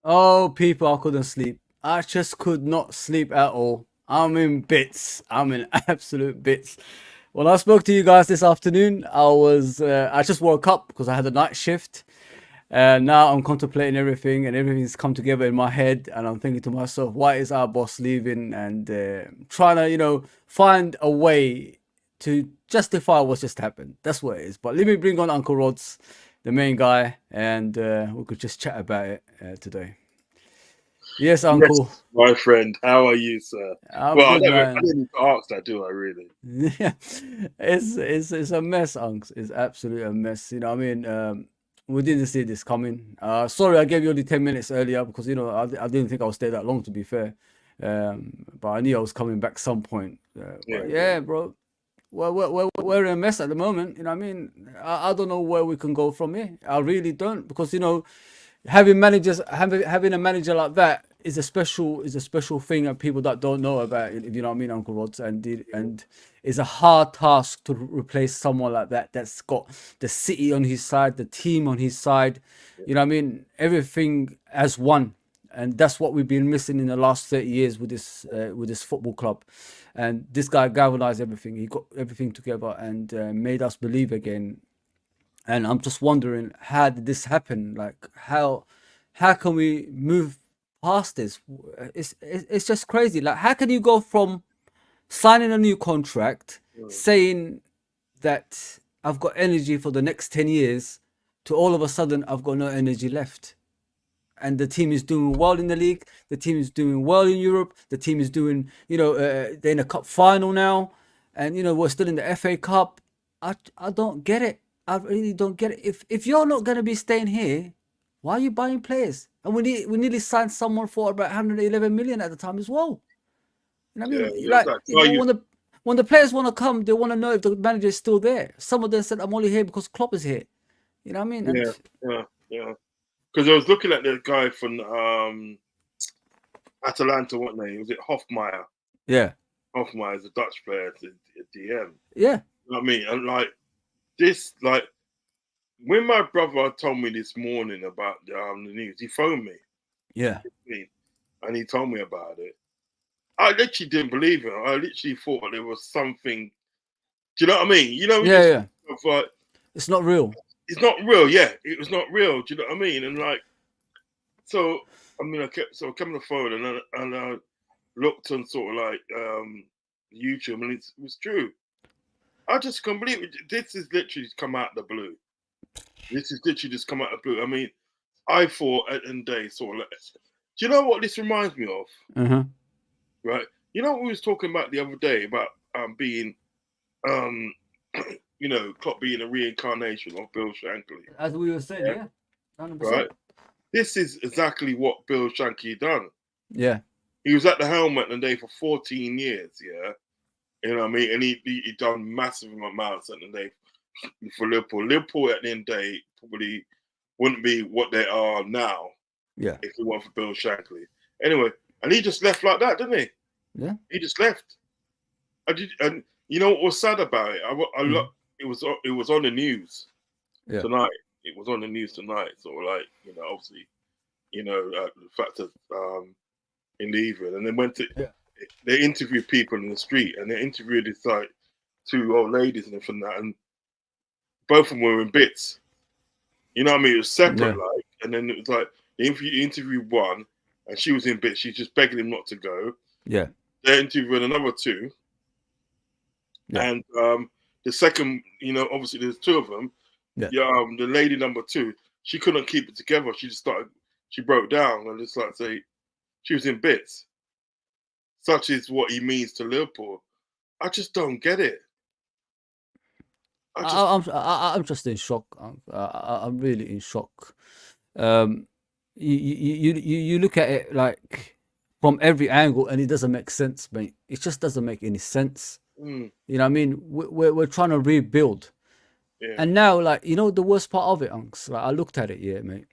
Oh, people, I couldn't sleep. I just could not sleep at all. I'm in bits. I'm in absolute bits. When I spoke to you guys this afternoon, I just woke up because I had a night shift. And now I'm contemplating everything, and everything's come together in my head. And I'm thinking to myself, why is our boss leaving? And trying to, find a way to justify what's just happened. That's what it is. But let me bring on Uncle Rod's, the main guy, and we could just chat about it today. Yes, Uncle. Yes, my friend. How are you, sir? I'm Well, good, I man. didn't need to ask that, do I, really? Yeah, it's a mess, Unks. It's absolutely a mess. We didn't see this coming. Sorry, I gave you only 10 minutes earlier because I didn't think I would stay that long. To be fair, but I knew I was coming back some point. Yeah, bro. We're in a mess at the moment. I don't know where we can go from here. I really don't, because having a manager like that is a special thing that people that don't know about, if you know what I mean, Uncle Rods, and it's a hard task to replace someone like that that's got the city on his side, the team on his side. You know what I mean? Everything as one. And that's what we've been missing in the last 30 years with this football club. And this guy galvanized everything. He got everything together and made us believe again. And I'm just wondering, how did this happen? Like, how can we move past this? It's just crazy. Like, how can you go from signing a new contract, saying that I've got energy for the next 10 years, to all of a sudden I've got no energy left? And the team is doing well in the league. The team is doing well in Europe. The team is doing, they're in a cup final now, and we're still in the FA Cup. I don't get it. I really don't get it. If you're not gonna be staying here, why are you buying players? And we nearly signed someone for about 111 million at the time as well. You know what I mean? Like, when the players want to come, they want to know if the manager is still there. Some of them said, "I'm only here because Klopp is here." You know what I mean? Yeah. Because I was looking at the guy from Atalanta, what name? Was it Hofmeyer? Yeah. Hofmeyer is a Dutch player, it's a DM. Yeah. You know what I mean? And when my brother told me this morning about the news, he phoned me. Yeah. And he told me about it. I literally didn't believe him. I literally thought there was something. Do you know what I mean? Yeah. It's not real. It's not real. Yeah, it was not real. Do you know what I mean? And so I kept on the phone and I looked on sort of YouTube, and it was true. I just can't believe it. This is literally come out of the blue. This is literally just come out of the blue. I mean, I thought at the end of the day, sort of do you know what this reminds me of? Right. You know what we was talking about the other day about being Klopp being a reincarnation of Bill Shankly. As we were saying, yeah. 100%. Right. This is exactly what Bill Shankly done. Yeah. He was at the helm at the day for 14 years, yeah. You know what I mean? And he done massive amounts at the day for Liverpool. Liverpool at the end of the day probably wouldn't be what they are now. Yeah. If it weren't for Bill Shankly. Anyway, and he just left like that, didn't he? Yeah. He just left. And you know what was sad about it? It was on the news tonight. It was on the news tonight. So obviously, the fact that in the evening, and they interviewed people in the street, and they interviewed this two old ladies and that, and both of them were in bits. You know what I mean? It was separate, and then it was like they interviewed one, and she was in bits. She's just begging him not to go. Yeah. They interviewed another two. Yeah. And the second, obviously there's two of them. Yeah. The lady number two, she couldn't keep it together. She broke down, and it's like say she was in bits. Such is what he means to Liverpool. I just don't get it. I'm just in shock. I'm really in shock. Um, you look at it like from every angle, and it doesn't make sense, mate. It just doesn't make any sense. Mm, You know what I mean? We're trying to rebuild, yeah. and now, like, you know, the worst part of it, Unks. Like, I looked at it, yeah, mate.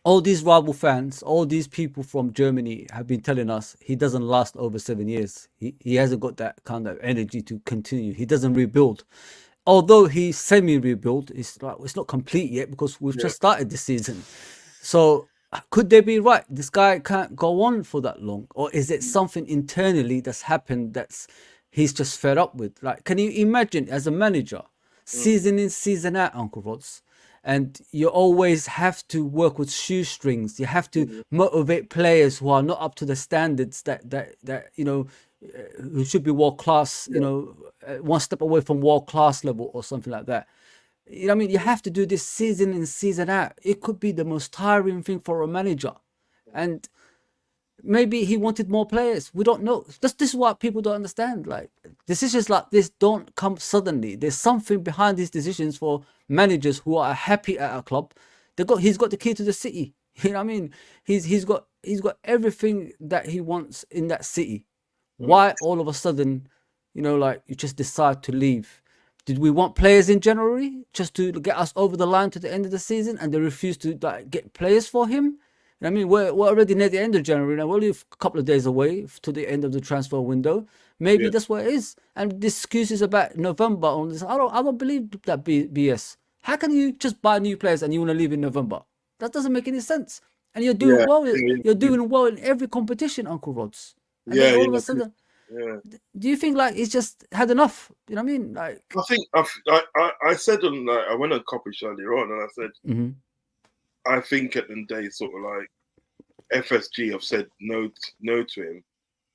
All these rival fans, all these people from Germany have been telling us he doesn't last over 7 years. He hasn't got that kind of energy to continue. He doesn't rebuild. Although he's semi-rebuilt, it's not complete yet because we've Yeah. just started the season. So could they be right? This guy can't go on for that long, or is it something internally that's happened that's he's just fed up with? Like, can you imagine as a manager, season in, season out, Uncle Rods, and you always have to work with shoestrings. You have to motivate players who are not up to the standards that you know, who should be world class. You know, one step away from world class level or something like that. You know what I mean? You have to do this season in, season out. It could be the most tiring thing for a manager, and maybe he wanted more players. We don't know. This is what people don't understand. Like, decisions like this don't come suddenly. There's something behind these decisions for managers who are happy at a club. He's got the key to the city. You know what I mean? He's got everything that he wants in that city. Why all of a sudden, you know, like, you just decide to leave? Did we want players in January just to get us over the line to the end of the season, and they refused to, like, get players for him? I mean, we're already near the end of January now. We're only a couple of days away to the end of the transfer window. Maybe Yeah. that's what it is. And this excuses about November on this, I don't believe that BS. How can you just buy new players and you want to leave in November? That doesn't make any sense. And you're doing Yeah. well. Yeah. You're doing well in every competition, Uncle Rods. And then Yeah. all of Yeah. a sudden, Yeah. do you think like he's just had enough? You know what I mean? Like, I think I said on I went on copy earlier on, and I said mhm. I think at the day sort of like FSG have said no to him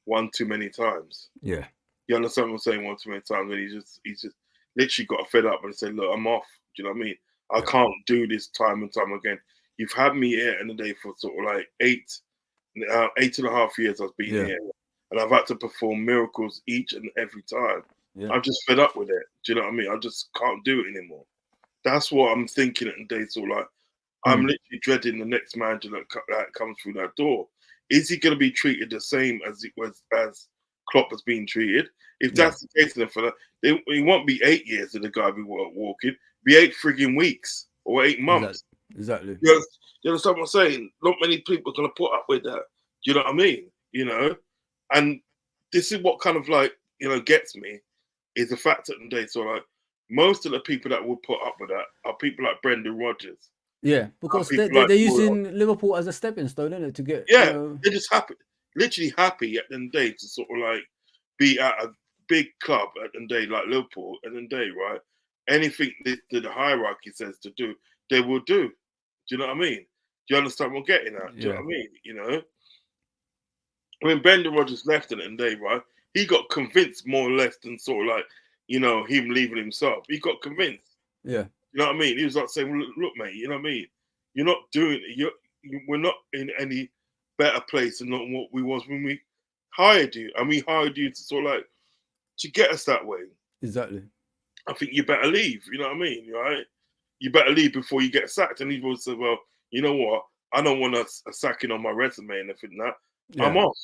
one too many times. Yeah. You understand what I'm saying? One too many times, and he's just literally got fed up and said, "Look, I'm off." Do you know what I mean? I Yeah. can't do this time and time again. You've had me here in the day for sort of like 8.5 years. I've been Yeah. here, and I've had to perform miracles each and every time. Yeah. I'm just fed up with it. Do you know what I mean? I just can't do it anymore. That's what I'm thinking at the day. So like, I'm literally dreading the next manager that comes through that door. Is he going to be treated the same as as Klopp has been treated? If that's the case, then for that, it won't be 8 years that the guy be walking. Be 8 frigging weeks or 8 months. Exactly. You understand what I'm saying? Not many people are going to put up with that. Do you know what I mean? You know, and this is what kind of like, you know, gets me is the fact that today. So like, most of the people that would put up with that are people like Brendan Rodgers. Yeah, because People they're like using Liverpool as a stepping stone, isn't it, to get, Yeah, you know. they're just happy, literally happy at the end of the day to sort of like be at a big club at the end of the day, like Liverpool at the end of the day, right? Anything that the hierarchy says to do, they will do. Do you know what I mean? Do you understand what I'm getting at? Do you know what I mean? You know, when Brendan Rodgers left at the end of the day, right? He got convinced more or less than sort of like, you know, him leaving himself. He got convinced. Yeah. You know what I mean? He was like saying, look, mate, you know what I mean? You're not doing it. We're not in any better place than not what we was when we hired you. And we hired you to sort of like, to get us that way. Exactly. I think you better leave. You know what I mean? Right? You better leave before you get sacked. And he said, well, you know what? I don't want a sacking on my resume and everything like that. I'm Yeah. off.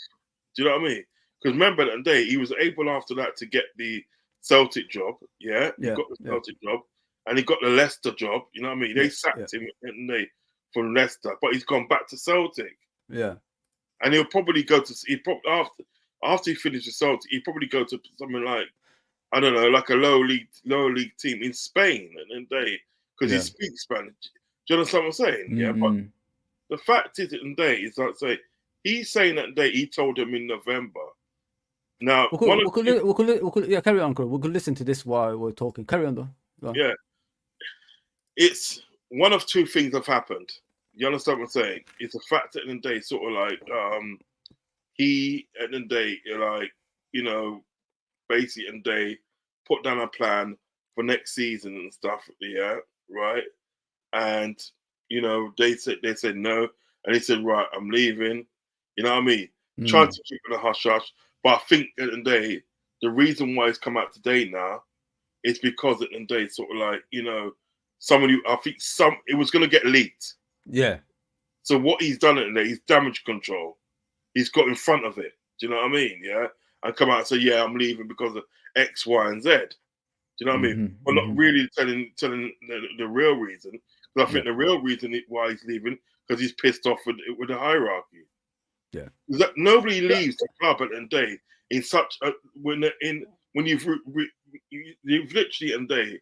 Do you know what I mean? Because remember that day, he was able after that to get the Celtic job. Yeah, he got the Celtic job. And he got the Leicester job. You know what I mean? They sacked him from Leicester, but he's gone back to Celtic. Yeah. And he'll probably go to after he finishes Celtic, he'll probably go to something like, I don't know, like a lower league team in Spain and then because he speaks Spanish. Do you understand what I'm saying? Yeah. But the fact is, is like say he's saying that day he told him in November. Now, we could carry on, Uncle. We could listen to this while we're talking. Carry on, though. Yeah. It's one of two things have happened. You understand what I'm saying? It's a fact at the end of the day, sort of like he at the end of the day, like, you know, basically and they put down a plan for next season and stuff, yeah, right? And you know, they said no, and he said, right, I'm leaving. You know what I mean? Trying to keep it a hush hush. But I think at the end of the day, the reason why it's come out today now it's because at the end of the day, sort of like, you know, someone who, I think it was going to get leaked. Yeah. So what he's done at the end of the day, he's damage control. He's got in front of it. Do you know what I mean? Yeah. And come out and say, yeah, I'm leaving because of X, Y, and Z. Do you know what I mean? But not really telling the real reason. Because I think the real reason why he's leaving, because he's pissed off with the hierarchy. Yeah. That nobody leaves the club at the end of the day in such a, when you've literally at the day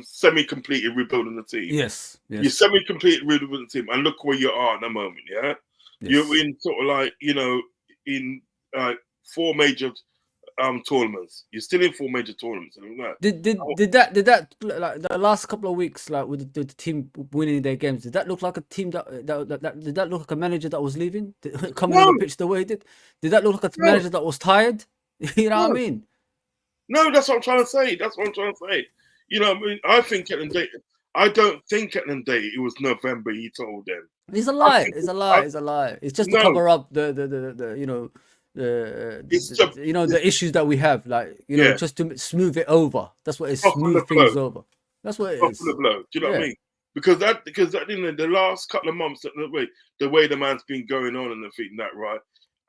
semi-completed rebuilding the team. Yes. You semi-completed rebuilding the team, and look where you are at the moment. Yeah, you're in sort of like, you know, in 4 major tournaments. You're still in 4 major tournaments. Did that like the last couple of weeks, like with the team winning their games, did that look like a team that did that look like a manager that was leaving, coming on the pitch the way he did? Did that look like a manager that was tired? You know what I mean? No, that's what I'm trying to say. You know, I mean, I think at the day, I don't think at the day it was November he told them. It's a lie. It's a lie. It's just to cover up the you know, the issues that we have, like, you know, just to smooth it over. That's what it's, smooth things over. That's what it is. The blow. Do you know what I mean? Because the last couple of months, the way the man's been going on and the thing that, right,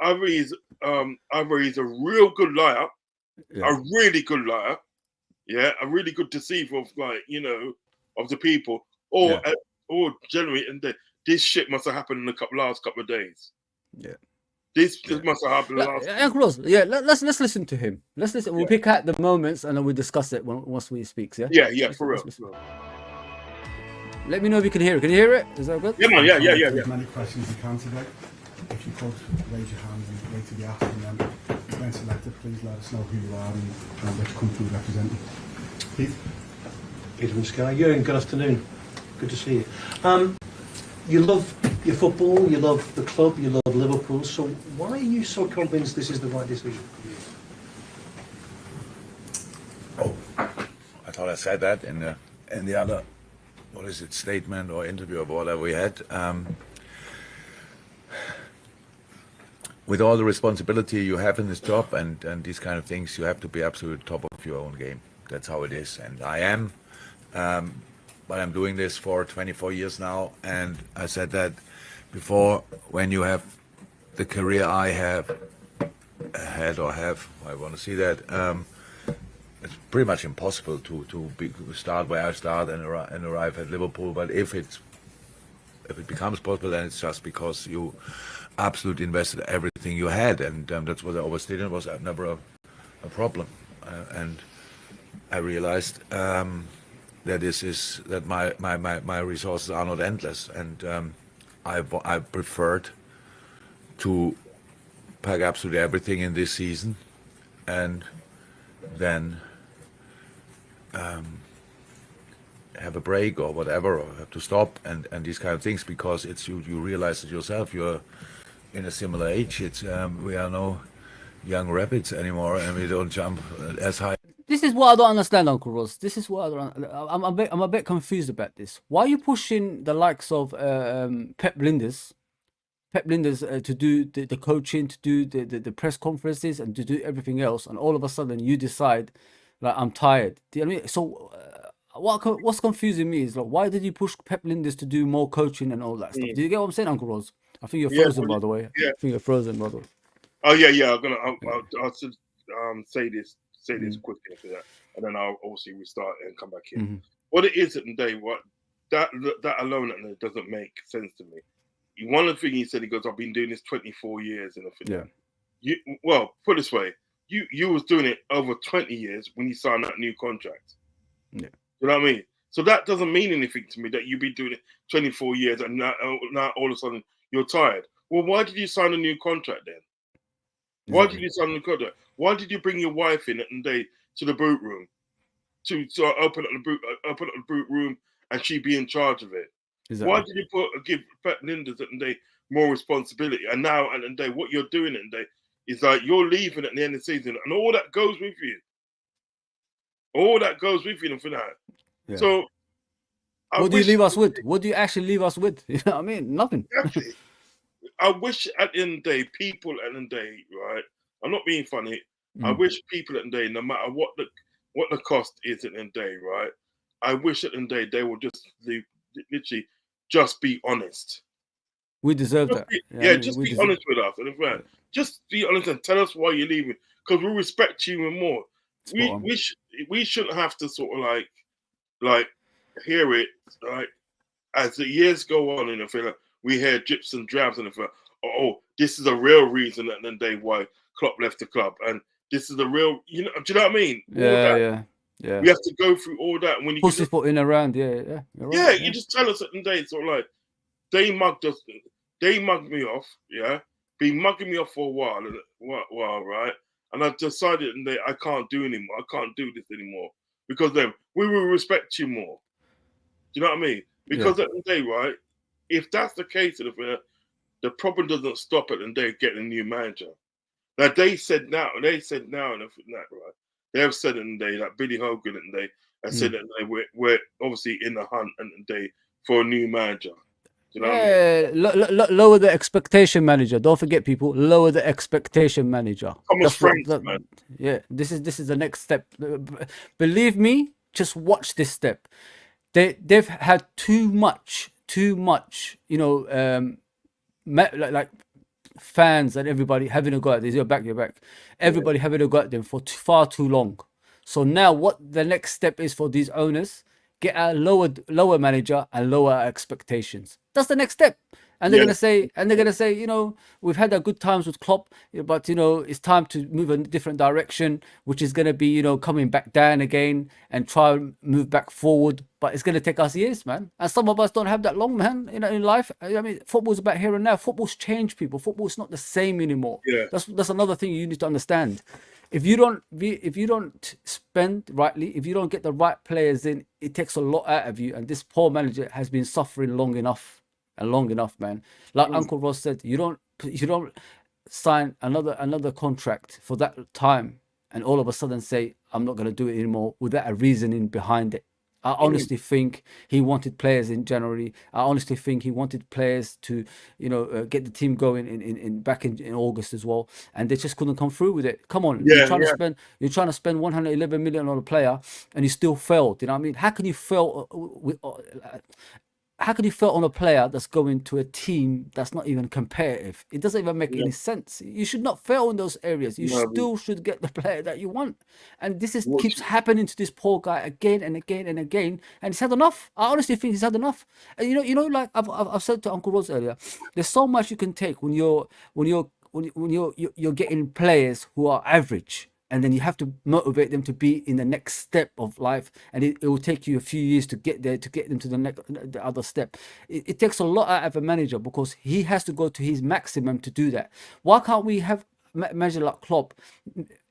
either he's a real good liar, a really good liar, a really good deceiver of, like, you know, of the people, or generally, and this shit must have happened in the last couple of days. Yeah. This must have happened last. Uncle Ross, let's listen to him. Let's listen. We'll pick out the moments and then we'll discuss it once he speaks. Yeah. For real. Let me know if you can hear it. Can you hear it? Is that good? Yeah, man. Yeah. As many questions as you can today. If you could raise your hand and wait to be asked, and then when selected, please let us know who you are and which country you represent. Pete. Peter from Sky. Jurgen, good afternoon. Good to see you. You love your football, you love the club, you love Liverpool, so why are you so convinced this is the right decision for you? Oh, I thought I said that in the other, statement or interview or whatever we had. With all the responsibility you have in this job and these kind of things, you have to be absolute top of your own game. That's how it is, and I am. But I'm doing this for 24 years now, and I said that before, when you have the career I have had or have, I want to see that, it's pretty much impossible to start where I start and arrive at Liverpool. But if it becomes possible, then it's just because you absolutely invested everything you had, and that's what I always did. It was never a problem, and I realized that my resources are not endless, and I preferred to pack absolutely everything in this season, and then have a break or whatever, or have to stop and these kind of things, because it's you realize it yourself. You're in a similar age. It's we are no young rabbits anymore, and we don't jump as high. This is what I don't understand, Uncle Ross. This is what I'm a bit confused about this. Why are you pushing the likes of Pep Linders to do the coaching, to do the press conferences, and to do everything else, and all of a sudden you decide, like, I'm tired? Do you know what I mean? So what's confusing me is, like, why did you push Pep Linders to do more coaching and all that stuff? Do you get what I'm saying, Uncle Ross? I think you're frozen, by the way. Yeah. I think you're frozen, by the way. Oh yeah. I'll say this quickly after that, and then I'll obviously restart and come back in. What it is at the day, what that alone doesn't make sense to me. One of the things he said, he goes, I've been doing this 24 years and everything. Yeah. Well, put it this way, you was doing it over 20 years when you signed that new contract. Yeah. You know what I mean? So that doesn't mean anything to me that you've been doing it 24 years and now all of a sudden you're tired. Well, why did you sign a new contract then? Why did you sign a new contract? Why did you bring your wife in at the day to the boot room to open up the boot room and she be in charge of it? Exactly. Why did you give Pep Linders at the day more responsibility? And now at the day, what you're doing at the day is like you're leaving at the end of the season, and all that goes with you. All that goes with you for that. Yeah. So, what do you leave us with? What do you actually leave us with? You know what I mean? Nothing. I wish at the end of the day, people at the end of the day, right? I'm not being funny. I wish people at the day, no matter what the cost is at the day, right? I wish at the day they would just literally just be honest. We deserve that. Yeah, just be honest with us. And in fact, just be honest and tell us why you're leaving, because we respect you even more. We shouldn't have to sort of like hear it like as the years go on, and I feel like we hear drips and drabs, and I feel like, oh, this is a real reason at the end of the day why Klopp left the club, and this is the real, do you know what I mean? Yeah. We have to go through all that. When you pussyfooting around, yeah. Right, you just tell us at the day, sort of like they mugged me off, been mugging me off for a while, right? And I've decided that I can't do anymore. I can't do this anymore because then we will respect you more. Do you know what I mean? Because at the day, right, if that's the case, the problem doesn't stop at the day getting a new manager. Now they said now, and that right, they have said in the day that Billy Hogan and they have said that we're obviously in the hunt and day for a new manager. You know what I mean? Lower the expectation manager. Don't forget, people. Lower the expectation manager. Man. Yeah, this is the next step. Believe me, just watch this step. They've had too much. Like fans and everybody having a go at this. You're back. Everybody having a go at them for far too long. So now, what the next step is for these owners? Get a lower manager and lower expectations. That's the next step. And they're gonna say, we've had our good times with Klopp, but it's time to move in a different direction, which is gonna be, coming back down again and try and move back forward. But it's gonna take us years, man. And some of us don't have that long, man. In life. I mean, football's about here and now. Football's changed, people. Football's not the same anymore. Yeah. That's another thing you need to understand. If you don't spend rightly, if you don't get the right players in, it takes a lot out of you. And this poor manager has been suffering long enough, man. Like Uncle Ross said, you don't sign another contract for that time, and all of a sudden say, I'm not going to do it anymore without a reasoning behind it. I honestly think he wanted players in January. I honestly think he wanted players to, get the team going back in August as well, and they just couldn't come through with it. Come on, you're trying to spend 111 million on a player, and you still failed. You know what I mean? How can you fail how can you fail on a player that's going to a team that's not even competitive? It doesn't even make any sense. You should not fail in those areas. You still should get the player that you want. And this keeps happening to this poor guy again and again and again. And he's had enough. I honestly think he's had enough. And like I've said to Uncle Rose earlier, there's so much you can take when you're getting players who are average. And then you have to motivate them to be in the next step of life, and it will take you a few years to get there, to get them to the other step. It takes a lot out of a manager because he has to go to his maximum to do that. Why can't we have a manager like Klopp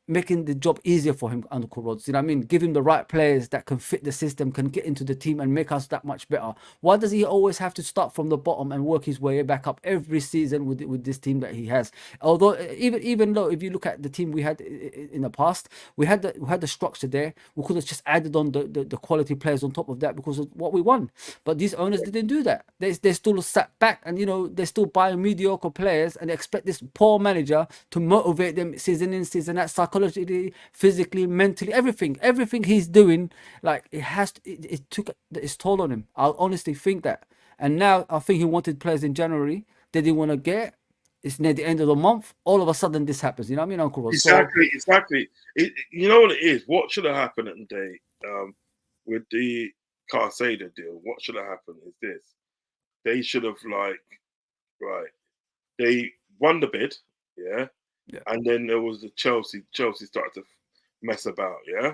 making the job easier for him, Uncle Rods? You know what I mean? Give him the right players that can fit the system, can get into the team and make us that much better. Why does he always have to start from the bottom and work his way back up every season with this team that he has? Although even though if you look at the team we had in the past, we had the structure there. We could have just added on the quality players on top of that because of what we won. But these owners didn't do that. They still sat back and they're still buying mediocre players and they expect this poor manager to motivate them season in, season out, psychologically, physically, mentally, everything he's doing, like it took its toll on him. I honestly think that. And now I think he wanted players in January. They didn't want to get. It's near the end of the month. All of a sudden, this happens. You know what I mean, Uncle Ross? Exactly. You know what it is? What should have happened at the day with the Carcedo deal? What should have happened is this: they should have they won the bid, yeah. And then there was the Chelsea. Chelsea started to mess about, yeah.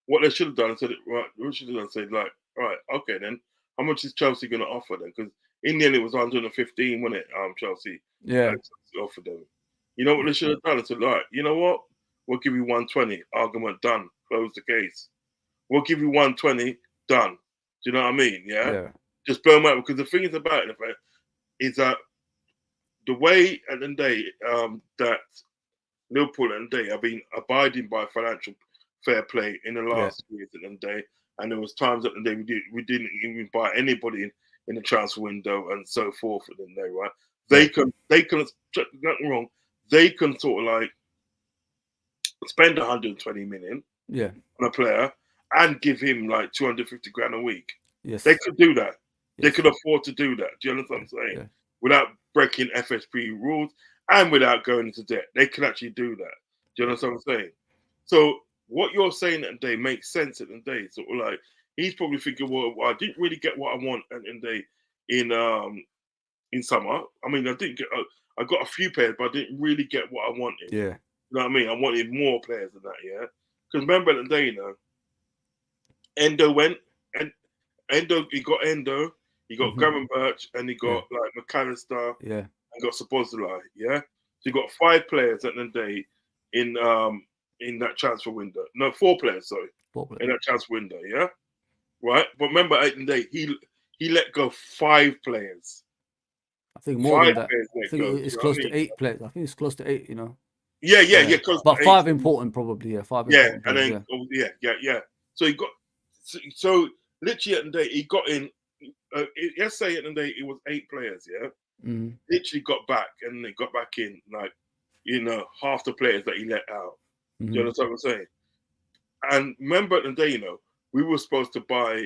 What they should have done is said, right, what should have done said, like, right, okay, then how much is Chelsea going to offer them? Because in the end, it was 115, wasn't it? Chelsea, offered them. You know what they should have done? They said, like, you know what? We'll give you 120. Argument done. Close the case. We'll give you 120. Done. Do you know what I mean? Yeah. Just blow them out, because the thing is about it is that the way at the end of the day that Liverpool at the end of the day have been abiding by financial fair play in the last years at the end of the day, and there was times at the end of the day we didn't even buy anybody in the transfer window and so forth at the end of the day, right? They can get me wrong, they can sort of like spend 120 million Yeah. on a player and give him like 250 grand a week. Yes. They could do that. They Yes. could afford to do that. Do you understand what I'm saying? Yeah. Without breaking FSP rules and without going into debt. They could actually do that. Do you understand what I'm saying? So what you're saying at the day makes sense at the day. Sort of like he's probably thinking, well, I didn't really get what I want at the day in summer. I mean, I got a few players, but I didn't really get what I wanted. Yeah. You know what I mean? I wanted more players than that, yeah? Because remember at the day, you know, Endo went, and he got Endo, he got Gravenberch, and he got like McAllister, Yeah. and got Szoboszlai, yeah? So you got 5 players at the day in that transfer window. No, 4 players, sorry, in that transfer window, yeah? Right? But remember at the day, he let go 5 players. I think more than 5 that. players I let think go. it's Do you know close what I to mean? 8 players. I think it's close to 8, you know. Yeah. Close But to 5 8. important probably, yeah. 5 Yeah, important and players, then yeah. So he got so literally at the day he got in. Let's say at the day it was 8 players. Yeah, literally got back and they got back in like half the players that he let out. Do you understand what I'm saying? And remember at the day, we were supposed to buy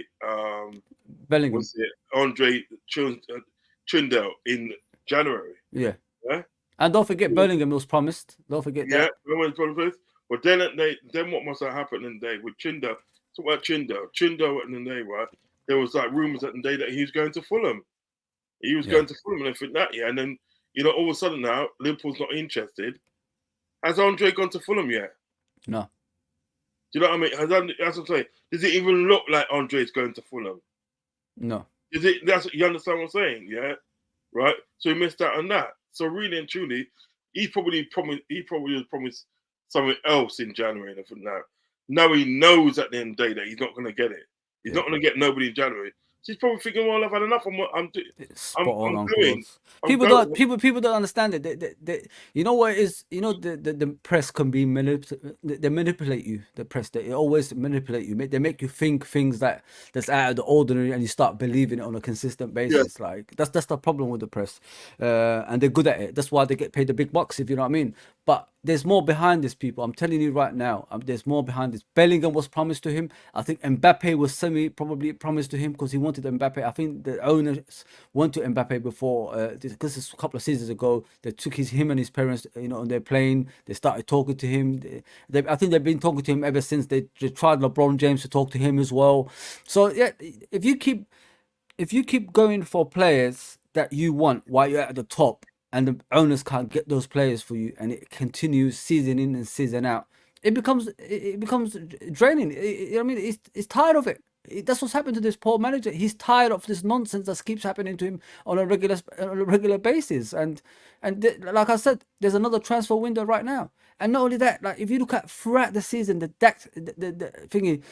Bellingham. what's it, Andre Trindle in January. Yeah. Yeah. And don't forget Bellingham was promised. Don't forget Yeah, that. but then what must have happened in the day with Chindo? Talk about Chindo in the day, right? There was like rumors at the day that he was going to Fulham. He was going to Fulham and everything that year, and then all of a sudden now Liverpool's not interested. Has Andre gone to Fulham yet? No. Do you know what I mean? That's what I'm saying. Does it even look like Andre's going to Fulham? No. Is it? You understand what I'm saying? Yeah, right. So he missed out on that. So really and truly, he probably promised something else in January and everything now. Now he knows at the end of the day that he's not going to get it. He's not going to get nobody in January. So he's probably thinking, well, I've had enough of what I'm doing. Spot on, Uncle going. Ross. People don't understand it. You know what it is? The press can be they manipulate you. The press, they always manipulate you. They make you think things that's out of the ordinary, and you start believing it on a consistent basis. Like that's the problem with the press, and they're good at it. That's why they get paid the big bucks, if you know what I mean. But there's more behind this, people. I'm telling you right now. There's more behind this. Bellingham was promised to him. I think Mbappe was probably promised to him because he wanted Mbappe. I think the owners wanted Mbappe before, because a couple of seasons ago, they took him and his parents, on their plane. They started talking to him. I think they've been talking to him ever since. They tried LeBron James to talk to him as well. So yeah, if you keep going for players that you want while you're at the top, and the owners can't get those players for you, and it continues season in and season out, it becomes draining. I mean, it's tired of it. That's what's happened to this poor manager. He's tired of this nonsense that keeps happening to him on a regular basis. And like I said, there's another transfer window right now. And not only that, like if you look at throughout the season, the thingy,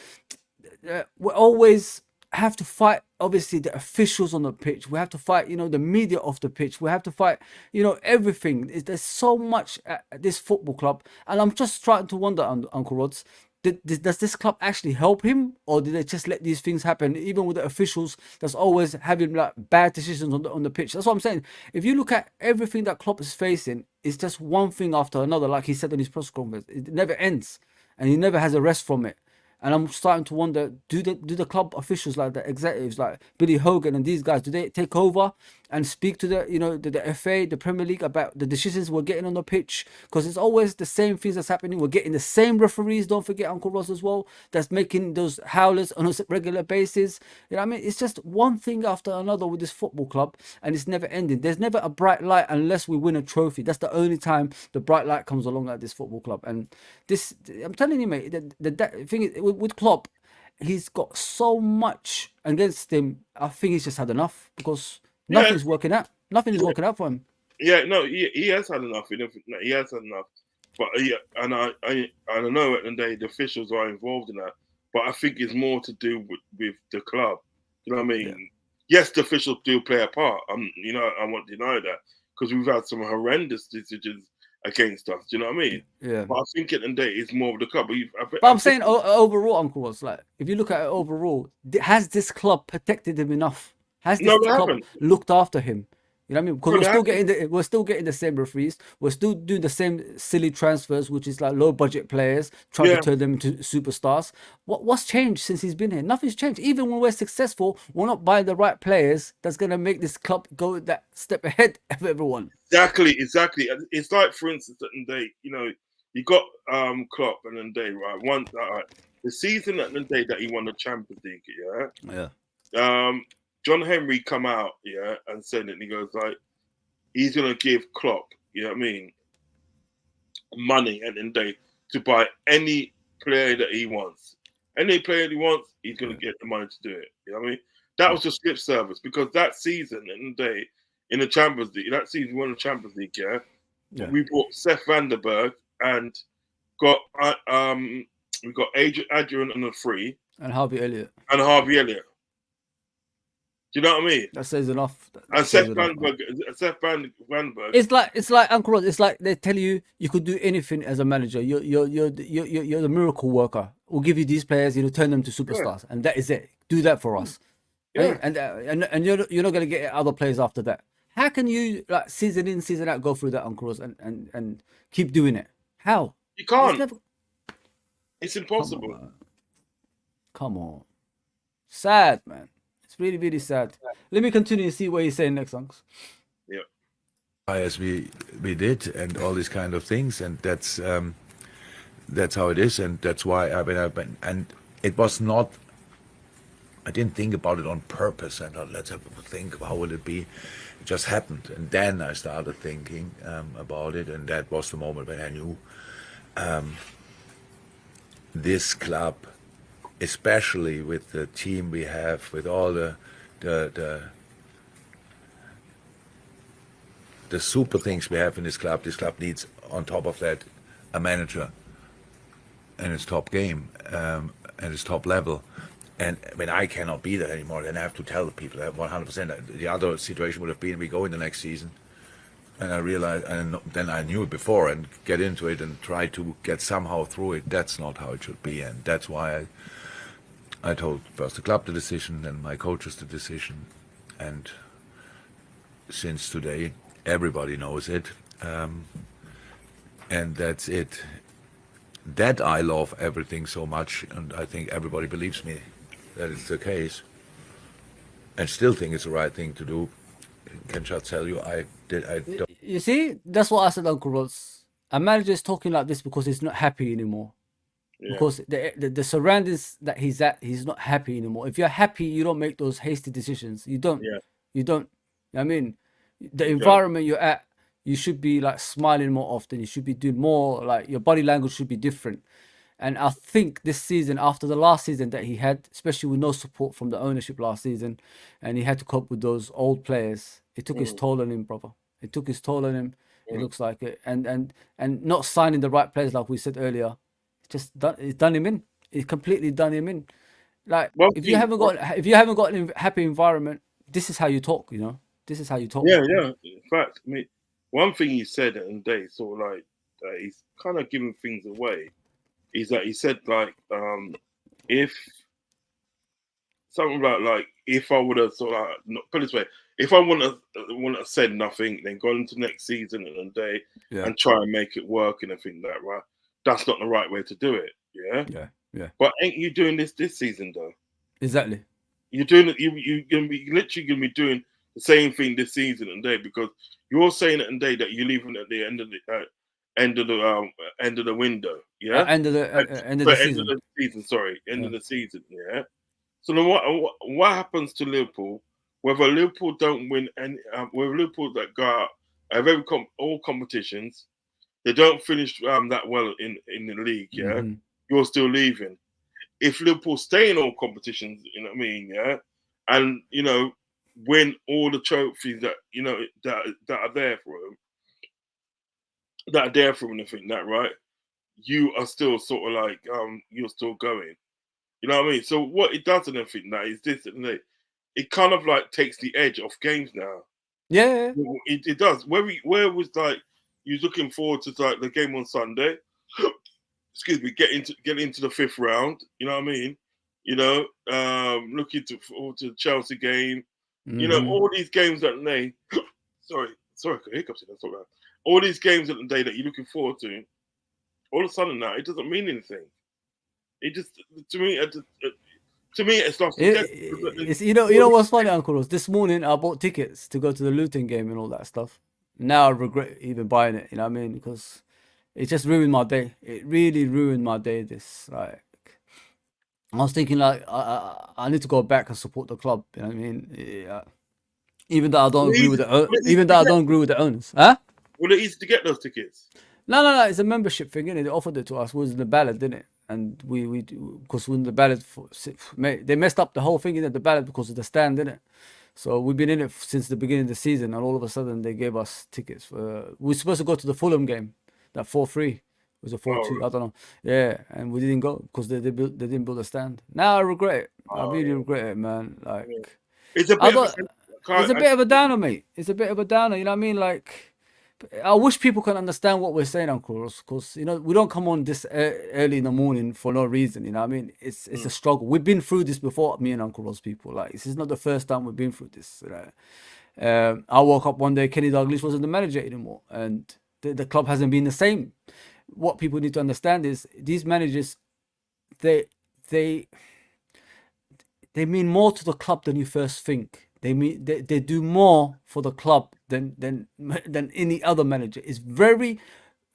we always have to fight, obviously, the officials on the pitch. We have to fight, the media off the pitch. We have to fight, everything. There's so much at this football club. And I'm just starting to wonder, Uncle Rods, does this club actually help him, or did they just let these things happen? Even with the officials, that's always having like bad decisions on the pitch. That's what I'm saying. If you look at everything that Klopp is facing, it's just one thing after another, like he said in his press conference. It never ends, and he never has a rest from it. And I'm starting to wonder, do the club officials, like the executives, like Billy Hogan and these guys, do they take over and speak to the FA, the Premier League, about the decisions we're getting on the pitch? Because it's always the same things that's happening. We're getting the same referees, don't forget, Uncle Ross, as well, that's making those howlers on a regular basis. You know what I mean? It's just one thing after another with this football club, and it's never ending. There's never a bright light unless we win a trophy. That's the only time the bright light comes along at this football club. And this, I'm telling you, mate, the thing is, with Klopp, he's got so much against him. I think he's just had enough, because nothing's working out. Nothing is working out for him. Yeah, no, he has had enough. He has had enough. But and I don't know at the end of the day the officials are involved in that. But I think it's more to do with the club. You know what I mean? Yeah. Yes, the officials do play a part. I won't deny that, because we've had some horrendous decisions against us. Do you know what I mean? Yeah. But I think at the end of the day it's more of the club. But I'm saying overall, Uncle Ross, like if you look at it overall, has this club protected him enough? Has this club looked after him? You know what I mean? Because we're still getting the same referees. We're still doing the same silly transfers, which is like low budget players, trying to turn them into superstars. What's changed since he's been here? Nothing's changed. Even when we're successful, we're not buying the right players that's gonna make this club go that step ahead of everyone. Exactly. It's like, for instance, that day, you know, you got Klopp and then day, right? The season and the day that he won the Champions League, John Henry come out, and said it, and he goes like, he's gonna give Klopp, you know what I mean, money at the end of the day to buy any player that he wants. Any player he wants, he's gonna get the money to do it. You know what I mean? That was just lip service, because that season and the day in the Champions League, that season we won the Champions League, we bought Seth Vandenberg and got we got Adrian on the free and Harvey Elliott. Do you know what I mean? That says enough. And Seth Vandenberg. It's like Uncle Rod. It's like they tell you could do anything as a manager. You're the miracle worker. We'll give you these players. Turn them to superstars, and that is it. Do that for us. Yeah. And you're not gonna get other players after that. How can you like season in, season out go through that, Uncle Rod, and keep doing it? How? You can't. It's impossible. Come on. Sad, man. It's really, really sad. Let me continue and see what he's saying next, songs. Yeah. As we did, and all these kind of things, and that's how it is, and that's why and it was not. I didn't think about it on purpose. I thought, let's have a think. How will it be? It just happened, and then I started thinking about it, and that was the moment when I knew this club, especially with the team we have, with all the super things we have in this club needs, on top of that, a manager and its top game and its top level. And when I cannot be there anymore, then I have to tell the people that 100%. The other situation would have been we go in the next season, and I realized, and then I knew it before, and get into it and try to get somehow through it. That's not how it should be, and that's why I told first the club the decision, then my coaches the decision, and since today everybody knows it, and that's it. That I love everything so much, and I think everybody believes me that it's the case, and still think it's the right thing to do. Can just tell you, You see, that's what I said, Uncle Ross. A manager is talking like this because he's not happy anymore. Yeah. Because the surroundings that he's at, he's not happy anymore. If you're happy, you don't make those hasty decisions. You don't. Yeah. You don't. I mean, the environment you're at, you should be like smiling more often. You should be doing more, like your body language should be different. And I think this season, after the last season that he had, especially with no support from the ownership last season, and he had to cope with those old players, it took his toll on him, brother. It took his toll on him. It looks like it. And not signing the right players, like we said earlier, it's done him in. It completely done him in. Like, if you haven't got a happy environment, this is how you talk. This is how you talk. Yeah. In fact, I mean, one thing he said in the day, sort of like he's kind of giving things away, is that he said like if something about like if I would have sort of put it this way, if I wouldn't have said nothing, then gone into next season and day and try and make it work and everything that right, that's not the right way to do it. Yeah. But ain't you doing this season though? Exactly. You're doing it. You're literally gonna be doing the same thing this season and day, because you're saying it and day that you're leaving at the end of the end of the window. Yeah. End of the season. Sorry, end of the season. Yeah. So then what happens to Liverpool? Whether Liverpool don't win and whether Liverpool that go out of all competitions, they don't finish that well in the league. Yeah. You're still leaving. If Liverpool stay in all competitions, you know what I mean, and win all the trophies that that are there for them, and think that right, you are still sort of like you're still going. You know what I mean? So what it does, and everything that is this, and that, it kind of like takes the edge off games now. Yeah, it does. Where was like you was looking forward to like the game on Sunday. Excuse me, get into the fifth round. You know what I mean? Looking forward to the Chelsea game. All these games that sorry, hiccups. That's all right. All these games at the day that you're looking forward to, all of a sudden now it doesn't mean anything. It just to me, it's like It's you know what's funny, Uncle Ross? This morning I bought tickets to go to the Luton game and all that stuff. Now I regret even buying it. You know what I mean? Because it just ruined my day. It really ruined my day. This like I was thinking like I need to go back and support the club. You know what I mean? Yeah. Even though I don't agree with the owners, huh? Well, it's easy to get those tickets. No. It's a membership thing, innit? They offered it to us. It was in the Ballad, didn't it? And we because when the Ballad they messed up the whole thing in the Ballad because of the stand, didn't it? So we've been in it since the beginning of the season, and all of a sudden they gave us tickets. We're supposed to go to the Fulham game, that 4-3. It was a 4-2. I don't know. Yeah, and we didn't go because they didn't build a stand. Now I regret it. I really regret it, man. Like it's a bit of a downer, mate. It's a bit of a downer. You know what I mean? Like. I wish people can understand what we're saying, Uncle Ross, because you know we don't come on this early in the morning for no reason. You know what I mean? It's a struggle. We've been through this before, me and Uncle Ross people. Like this is not the first time we've been through this. You know? I woke up one day, Kenny Dalglish wasn't the manager anymore, and the club hasn't been the same. What people need to understand is these managers, they mean more to the club than you first think. They do more for the club than any other manager. It's very,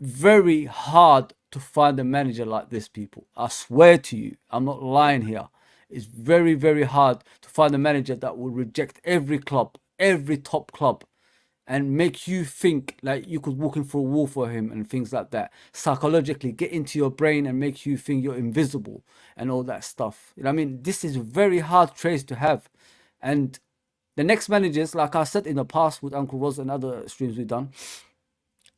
very hard to find a manager like this, people. I swear to you, I'm not lying here. It's very, very hard to find a manager that will reject every club, every top club, and make you think like you could walk in through a wall for him and things like that. Psychologically, get into your brain and make you think you're invisible and all that stuff. You know what I mean? This is a very hard trait to have. And the next managers, like I said in the past with Uncle Ross and other streams we've done,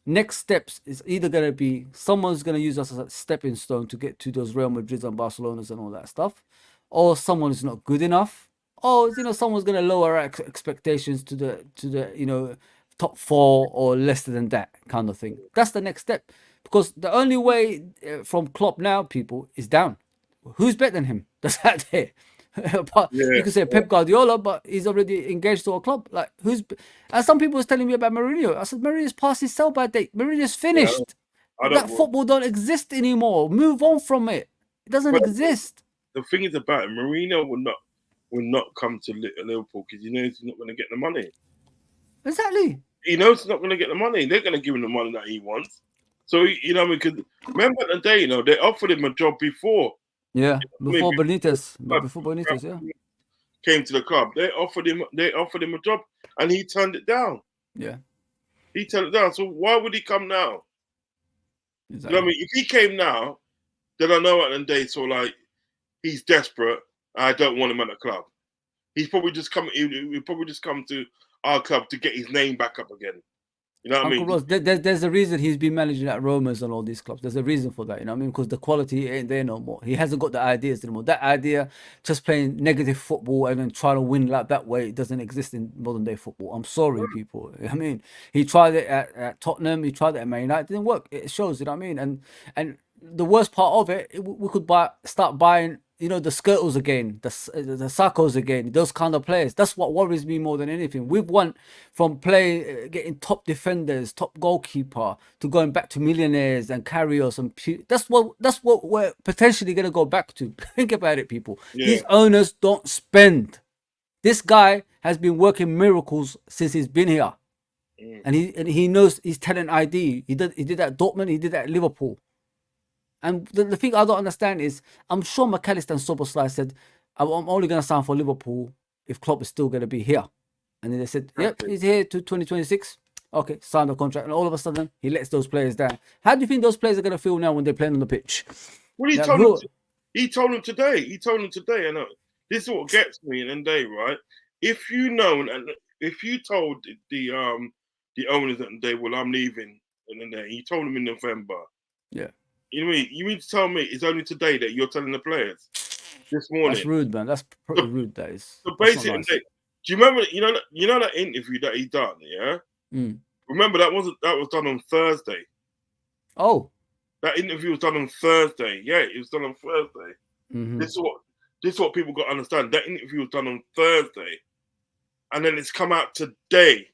next steps is either going to be someone's going to use us as a stepping stone to get to those Real Madrids and Barcelonas and all that stuff, or someone is not good enough, or you know someone's going to lower our expectations to the you know top 4 or less than that kind of thing. That's the next step, because the only way from Klopp now, people, is down. Who's better than him? That's out there. You could say Pep Guardiola, but he's already engaged to a club. Like and some people was telling me about Mourinho. I said Mourinho's past his sell-by date. Mourinho's finished. That football don't exist anymore. Move on from it. It doesn't exist. The thing is about it, Mourinho will not come to Liverpool because he knows he's not going to get the money. Exactly. He knows he's not going to get the money. They're going to give him the money that he wants. So you know, because remember the day, you know, they offered him a job before. Yeah, before Benitez, yeah, came to the club. They offered him a job, and he turned it down. Yeah, he turned it down. So why would he come now? Exactly. You know what I mean? If he came now, then I know at the end of the day, so like he's desperate. I don't want him at the club. He's probably just come. He'll probably just come to our club to get his name back up again. You know what I mean? Ross, there's a reason he's been managing at Roma's and all these clubs. There's a reason for that, you know what I mean? Because the quality ain't there no more. He hasn't got the ideas anymore. That idea, just playing negative football and then trying to win like that way, it doesn't exist in modern day football. I'm sorry, people. I mean, he tried it at Tottenham. He tried it at Man United. It didn't work. It shows, you know what I mean? And the worst part of it, we could start buying, you know, the Skirtles again, the Sakos again, those kind of players. That's what worries me more than anything. We've won from getting top defenders, top goalkeeper, to going back to millionaires and Carrios and that's what we're potentially going to go back to. Think about it, people. Yeah. These owners don't spend. This guy has been working miracles since he's been here, and he knows his talent ID. He did that at Dortmund. He did that at Liverpool. And the thing I don't understand is, I'm sure McAllister and Soboslai said, I'm only going to sign for Liverpool if Klopp is still going to be here. And then they said, yep, he's here to 2026. Okay, sign the contract. And all of a sudden, he lets those players down. How do you think those players are going to feel now when they're playing on the pitch? Well, he told him today. He told him today. And this is what gets me in the day, right? If you told the owners that day, well, I'm leaving, and then he told them in November. Yeah. You know what I mean? You mean to tell me it's only today that you're telling the players this morning? That's rude, man. That's pretty rude. That is. So basically, nice. Do you remember? You know that interview that he done? Yeah. Remember that was done on Thursday. Oh. That interview was done on Thursday. Yeah, it was done on Thursday. Mm-hmm. This is what people got to understand. That interview was done on Thursday, and then it's come out today.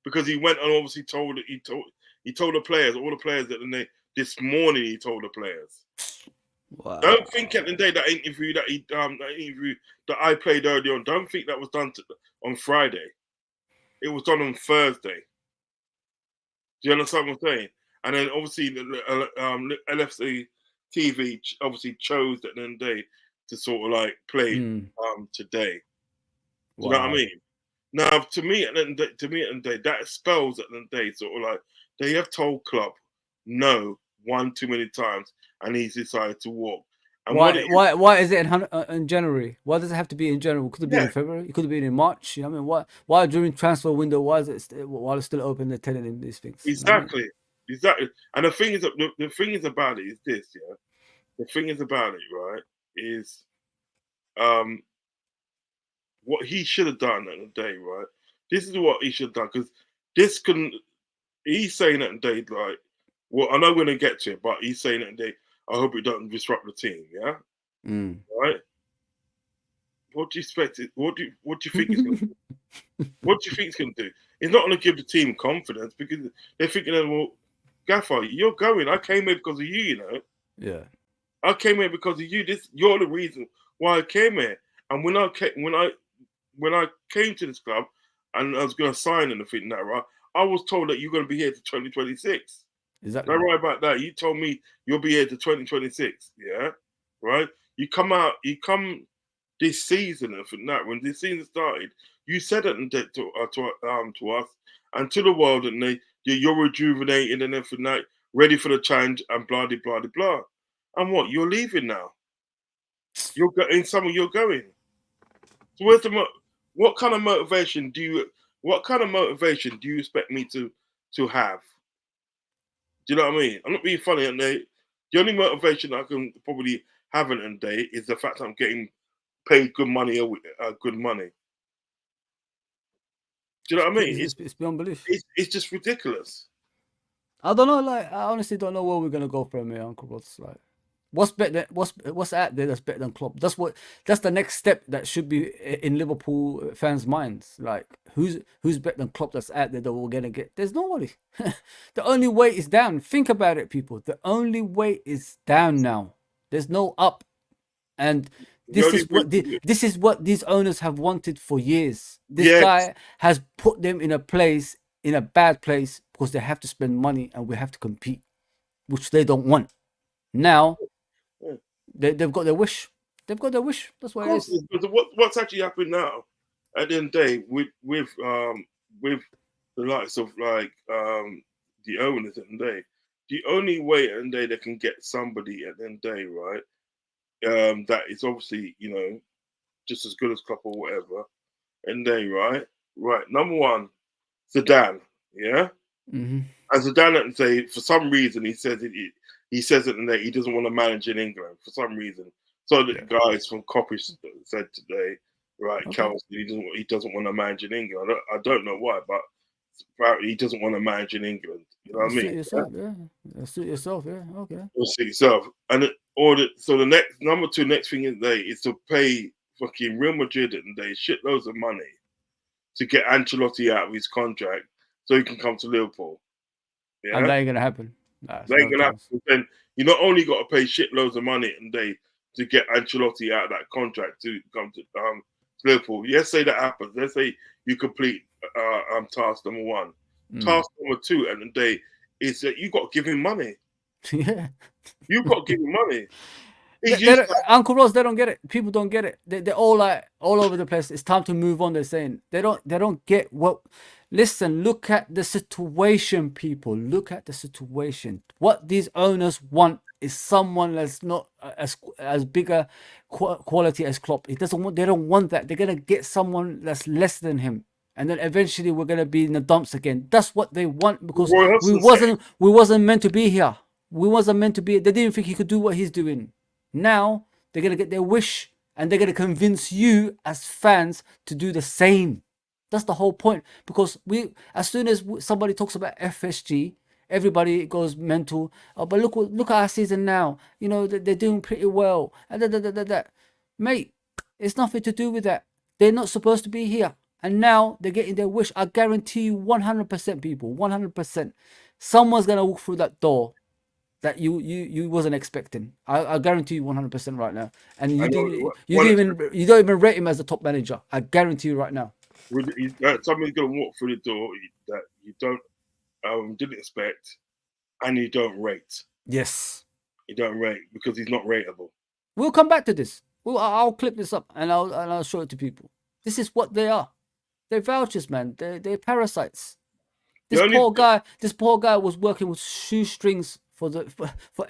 because he went and obviously told the players, all the players that this morning he told the players. Wow. Don't think at the day that interview that I played early on. Don't think that was done on Friday. It was done on Thursday. Do you understand what I'm saying? And then obviously the LFC TV obviously chose at the end of the day to sort of like play today. Do you know what I mean? Now, to me at the end of the day, that spells at the end of the day sort of like they have told Klopp no one too many times, and he's decided to walk. And why is it in January? Why does it have to be in January? Could it be in February? It could have been in March. You know what I mean? Why during transfer window? Why is it while it's still open? They're telling him these things. Exactly, you know exactly. And the thing is about it is this, yeah. The thing is about it, right, is what he should have done at the day, right? This is what he should have done, because this couldn't. He's saying at the day, like, well, I know we're gonna get to it, but he's saying at the day, I hope it doesn't disrupt the team, yeah? Right? What do you expect? What do you think it's gonna do? What do you think it's gonna do? It's not gonna give the team confidence, because they're thinking, well, Gaffer, you're going. I came here because of you, you know. Yeah. I came here because of you. You're the reason why I came here. And when I came to this club and I was gonna sign and everything that, right? I was told that you're gonna be here to 2026. Exactly. Not right about that. You told me you'll be here to 2026. Yeah, right. You come this season and that when this season started, you said it to us and to the world, and you're rejuvenated and everything that, ready for the change and blah blah blah blah. And what? You're leaving now. You're in summer. You're going. So where's what kind of motivation do you expect me to have? Do you know what I mean? I'm not being funny, and the only motivation I can probably have in a day is the fact I'm getting paid good money. Do you know what I mean? It's beyond belief. It's just ridiculous. I don't know. Like, I honestly don't know where we're gonna go from here, Uncle Ross. Like, what's better? What's out there that's better than Klopp? That's the next step that should be in Liverpool fans' minds. Like, who's better than Klopp that's out there that we're gonna get? There's nobody. The only way is down. Think about it, people. The only way is down now. There's no up, and this is what these owners have wanted for years. This guy has put them in a bad place, because they have to spend money and we have to compete, which they don't want. Now they've got their wish. They've got their wish. That's what it is. What's actually happened now at the end of the day with the likes of like the owners at the end of the day, the only way at the end of the day they can get somebody at the end of the day, right, that is obviously, you know, just as good as Klopp or whatever, and they right, number one, Zidane, yeah. And Zidane, and say for some reason he says it and that he doesn't want to manage in England for some reason. So the guys from Coppish said today, right, Kelsey, he doesn't want to manage in England. I don't know why, but apparently he doesn't want to manage in England. You know what I mean? Suit yourself, yeah. Okay. Suit yourself. And so the next thing in the day is to pay fucking Real Madrid in the day shitloads of money to get Ancelotti out of his contract so he can come to Liverpool. Yeah? And that ain't gonna happen. That ain't gonna happen. Then you not only got to pay shitloads of money in the day to get Ancelotti out of that contract to come to Liverpool. Let's say that happens. Let's say you complete task number one. Task number two at the day is that you got to give him money. Yeah. You got to give him money. Uncle Ross, they don't get it. People don't get it. They're all like all over the place. It's time to move on. They're saying they don't get what. Listen, look at the situation, people. Look at the situation. What these owners want is someone that's not as bigger quality as Klopp. They don't want that. They're gonna get someone that's less than him, and then eventually we're gonna be in the dumps again. That's what they want, because we wasn't meant to be here. We wasn't meant to be. They didn't think he could do what he's doing. Now they're gonna get their wish, and they're gonna convince you as fans to do the same. That's the whole point, because as soon as somebody talks about FSG, everybody goes mental. Oh, but look at our season now. You know, they're doing pretty well. Mate, it's nothing to do with that. They're not supposed to be here. And now they're getting their wish. I guarantee you 100% people, 100%. Someone's going to walk through that door that you wasn't expecting. I guarantee you 100% right now. And you don't even rate him as a top manager. I guarantee you right now. Somebody's going to walk through the door that you didn't expect, and you don't rate. Yes. You don't rate because he's not rateable. We'll come back to this. I'll clip this up and I'll show it to people. This is what they are. They're vouchers, man. They're parasites. This poor guy was working with shoestrings for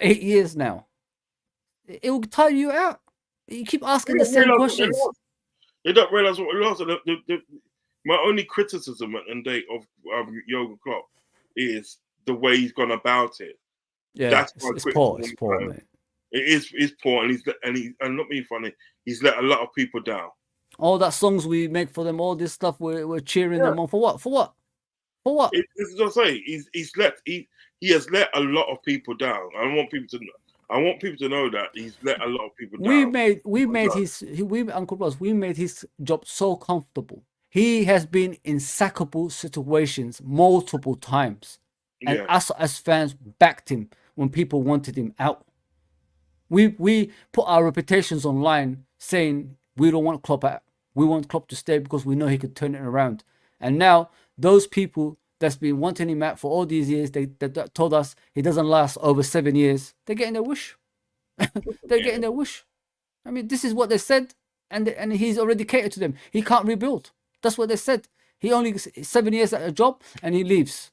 8 years now. It will tire you out. You keep asking the same questions. They don't realize what we lost. My only criticism at the end of Jurgen Klopp is the way he's gone about it. Yeah, that's it's poor. It's poor, mate. It's poor, and not being funny, he's let a lot of people down. All that songs we make for them, all this stuff we're cheering them on for what? For what? For what? This is what I say. He has let a lot of people down. I want people to know that he's let a lot of people down. We made his job so comfortable. He has been in sackable situations multiple times, and us as fans backed him when people wanted him out. We put our reputations online saying we don't want Klopp out. We want Klopp to stay because we know he could turn it around. And now those people that's been wanting him out for all these years, they told us he doesn't last over 7 years. They're getting their wish. They're getting their wish. I mean, this is what they said, and he's already catered to them. He can't rebuild. That's what they said. He only 7 years at a job and he leaves.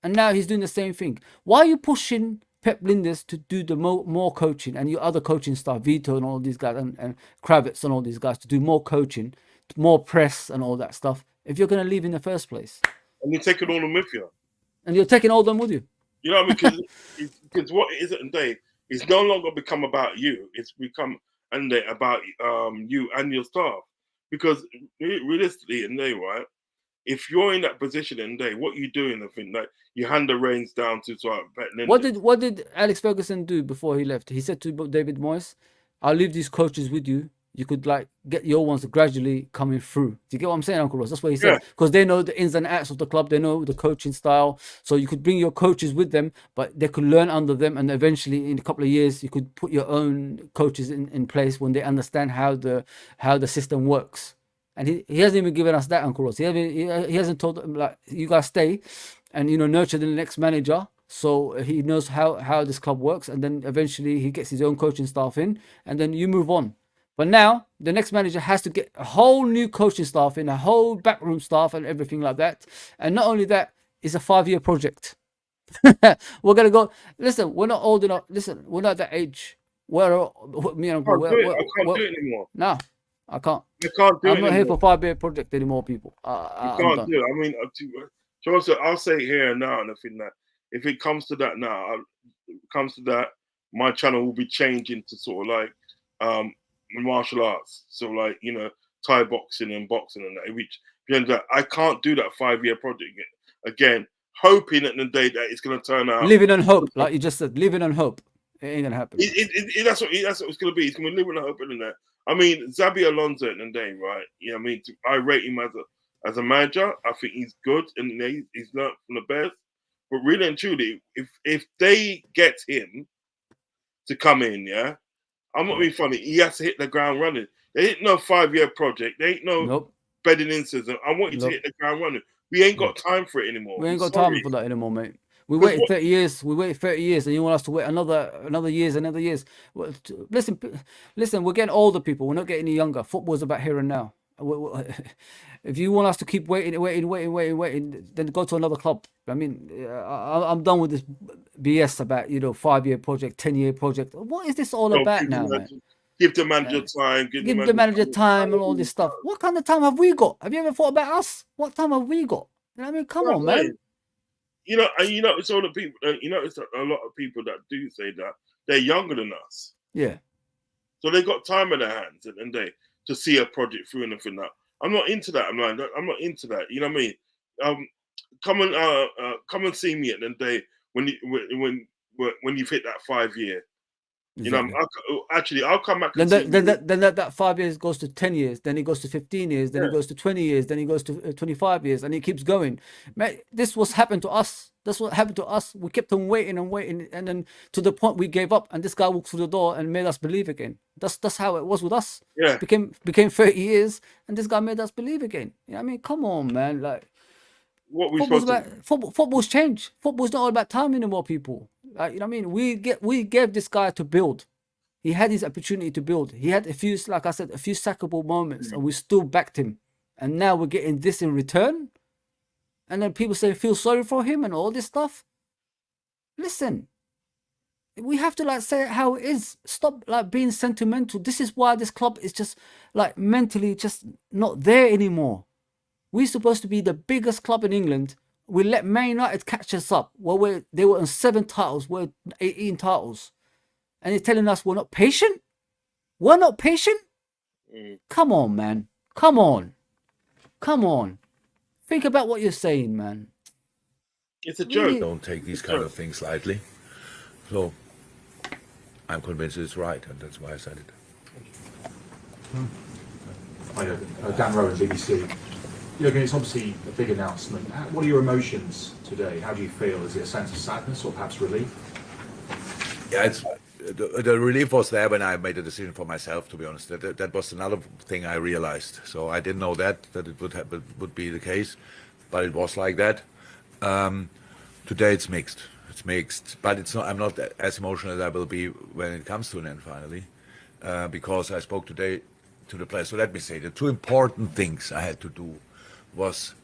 And now he's doing the same thing. Why are you pushing Pep Linders to do the more coaching, and your other coaching staff, Vito and all these guys, and Kravitz and all these guys, to do more coaching, more press and all that stuff, if you're going to leave in the first place? And you're taking all them with you. And you're taking all them with you. You know what I mean? Because what it is at the day, it's no longer become about you. It's become about you and your staff. Because realistically, in day, right? If you're in that position in day, what you doing? I think like you hand the reins down to Pep Linders. What did Alex Ferguson do before he left? He said to David Moyes, "I'll leave these coaches with you. You could like get your ones gradually coming through." Do you get what I'm saying, Uncle Ross? That's what he said. Because they know the ins and outs of the club. They know the coaching style. So you could bring your coaches with them, but they could learn under them. And eventually, in a couple of years, you could put your own coaches in place when they understand how the system works. And he hasn't even given us that, Uncle Ross. He hasn't told them, like, you guys stay and, nurture the next manager. So he knows how this club works. And then eventually he gets his own coaching staff in, and then you move on. But now the next manager has to get a whole new coaching staff in, a whole backroom staff and everything like that. And not only that, it's a 5-year project. We're going to go, listen, we're not old enough. Listen, we're not that age. I can't do it anymore. No, I can't. I'm not here for 5-year project anymore, people. You can't do it. I mean, I'll say here and now, and I think that if it comes to that now, my channel will be changing to sort of like martial arts, so like Thai boxing and boxing and that. Which I can't do that 5-year project again, hoping at the day that it's going to turn out. Living on hope, like you just said, living on hope. It ain't gonna happen. That's what it's going to be. It's going to be living on hope, isn't it? I mean, Xabi Alonso at the day, right? I mean, I rate him as a manager. I think he's good, and he's not from the best. But really and truly, if they get him to come in, I'm not being funny. He has to hit the ground running. They ain't no 5-year project. They ain't no bedding in system. I want you to hit the ground running. We ain't got time for it anymore. We ain't got time for that anymore, mate. We waited 30 years. We waited 30 years, and you want us to wait another years. Well, listen. We're getting older, people. We're not getting any younger. Football's about here and now. If you want us to keep waiting, then go to another club. I mean, I'm done with this BS about 5-year project, 10-year project. What is this all about now, man? Give the manager time. Give the manager time and all this stuff. What kind of time have we got? Have you ever thought about us? What time have we got? I mean, come on, man. It's all the people. It's a lot of people that do say that they're younger than us. Yeah. So they got time in their hands, and they to see a project through and everything. That I'm not into that. I'm not into that. You know what I mean? Come and see me at the day when you've hit that 5-year. You know, I'll come back. Then And that 5 years goes to 10 years, then it goes to 15 years, then it goes to 20 years, then it goes to 25 years, and it keeps going. Mate, this was happened to us. That's what happened to us. We kept on waiting and waiting, and then to the point we gave up, and this guy walked through the door and made us believe again. That's how it was with us. Yeah. Became 30 years, and this guy made us believe again. You know what I mean? Come on, man. Like, what we football's changed. Football's not all about time anymore, people. Like, you know what I mean? We gave this guy to build. He had his opportunity to build. He had a few, like I said, a few sackable moments, and we still backed him. And now we're getting this in return. And then people say feel sorry for him and all this stuff. Listen, we have to like say it how it is. Stop like being sentimental. This is why this club is just like mentally just not there anymore. We're supposed to be the biggest club in England. We let Man United catch us up. Well, they were on 7 titles. We're 18 titles. And you're telling us we're not patient? We're not patient? Come on, man. Come on. Come on. Think about what you're saying, man. It's a joke. Don't take these kind of things lightly. So I'm convinced it's right, and that's why I said it. Hi, Dan Rowan, BBC. Jurgen, it's obviously a big announcement. What are your emotions today? How do you feel? Is it a sense of sadness or perhaps relief? Yeah, the relief was there when I made a decision for myself, to be honest. That was another thing I realized. So I didn't know that it would be the case, but it was like that. Today it's mixed. It's mixed, but it's not. I'm not as emotional as I will be when it comes to an end finally, because I spoke today to the players. So let me say the 2 important things I had to do was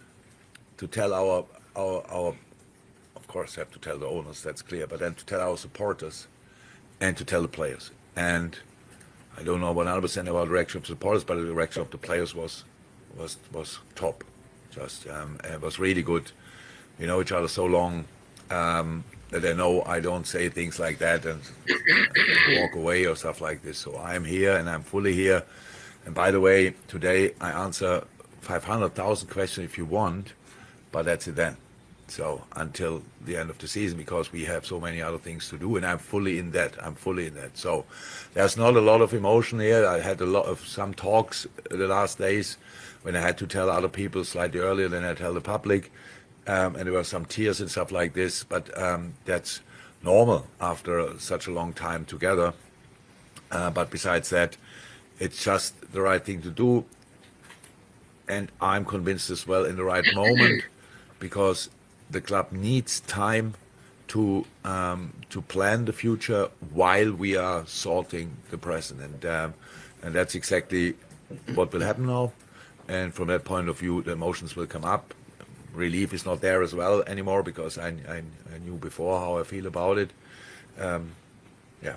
to tell our of course I have to tell the owners, that's clear, but then to tell our supporters and to tell the players. And I don't know 100% about the reaction of the supporters, but the reaction of the players was top. Just it was really good. We know each other so long that they know I don't say things like that and walk away or stuff like this. So I'm here and I'm fully here. And by the way, today I answer 500,000 questions if you want, but that's it then. So until the end of the season, because we have so many other things to do, and I'm fully in that. So there's not a lot of emotion here. I had some talks the last days when I had to tell other people slightly earlier than I tell the public, and there were some tears and stuff like this. But that's normal after such a long time together. But besides that, it's just the right thing to do, and I'm convinced as well in the right moment, because the club needs time to plan the future while we are sorting the present, and that's exactly what will happen now. And from that point of view, the emotions will come up. Relief is not there as well anymore, because I knew before how I feel about it. Yeah.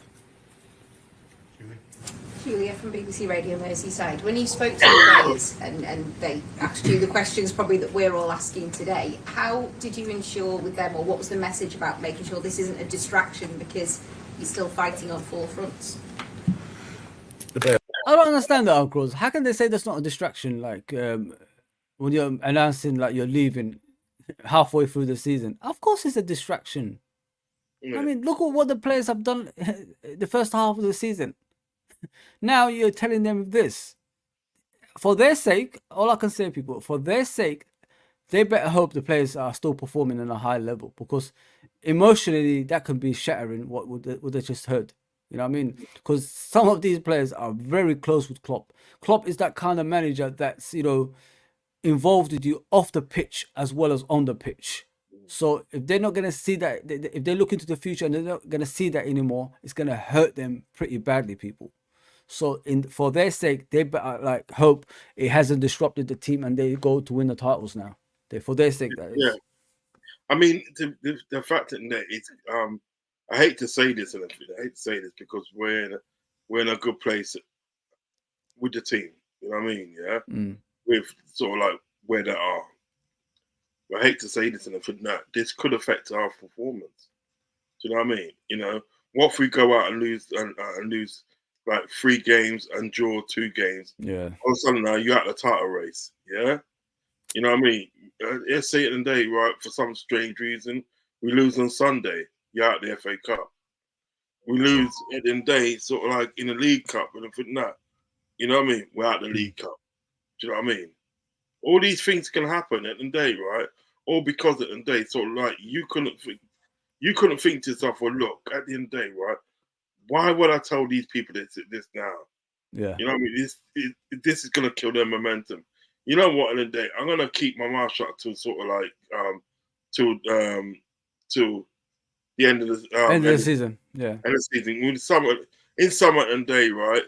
Julia from BBC Radio Merseyside. When you spoke to the players and they asked you the questions probably that we're all asking today, how did you ensure with them, or what was the message about making sure this isn't a distraction because you're still fighting on 4 fronts? I don't understand that, Uncles. How can they say that's not a distraction? Like when you're announcing like you're leaving halfway through the season, of course it's a distraction. I mean, look at what the players have done the first half of the season. Now you're telling them this. For their sake, all I can say, people, for their sake, they better hope the players are still performing at a high level, because emotionally that can be shattering what they just heard. You know what I mean? Because some of these players are very close with Klopp. Klopp is that kind of manager that's, you know, involved with you off the pitch as well as on the pitch. So if they're not going to see that, if they look into the future and they're not going to see that anymore, it's going to hurt them pretty badly, people. So for their sake, they better like hope it hasn't disrupted the team and they go to win the titles now. For their sake, that is. Yeah. I mean, the fact that it's I hate to say this, and I hate to say this because we're in a good place with the team. You know what I mean? Yeah. With sort of like where they are. I hate to say this, and this could affect our performance. Do you know what I mean? You know, what if we go out and lose like 3 games and draw 2 games? Yeah. All of a sudden now you're out of the title race. Yeah. You know what I mean? Let's say it today, right? For some strange reason, we lose on Sunday. You're out the FA Cup. we lose at the end of the day, sort of like in the League Cup, and I think that, you know what I mean? We're out the League Cup. Do you know what I mean? All these things can happen at the end of the day, right? All because at the end of the day, sort of like you couldn't think to yourself, well, look, at the end of the day, right? Why would I tell these people this now? Yeah. You know what I mean? This is gonna kill their momentum. You know what? At the end of the day, I'm gonna keep my mouth shut till sort of like till the end of the End of the season. Yeah. end of the season. In summer and day, right?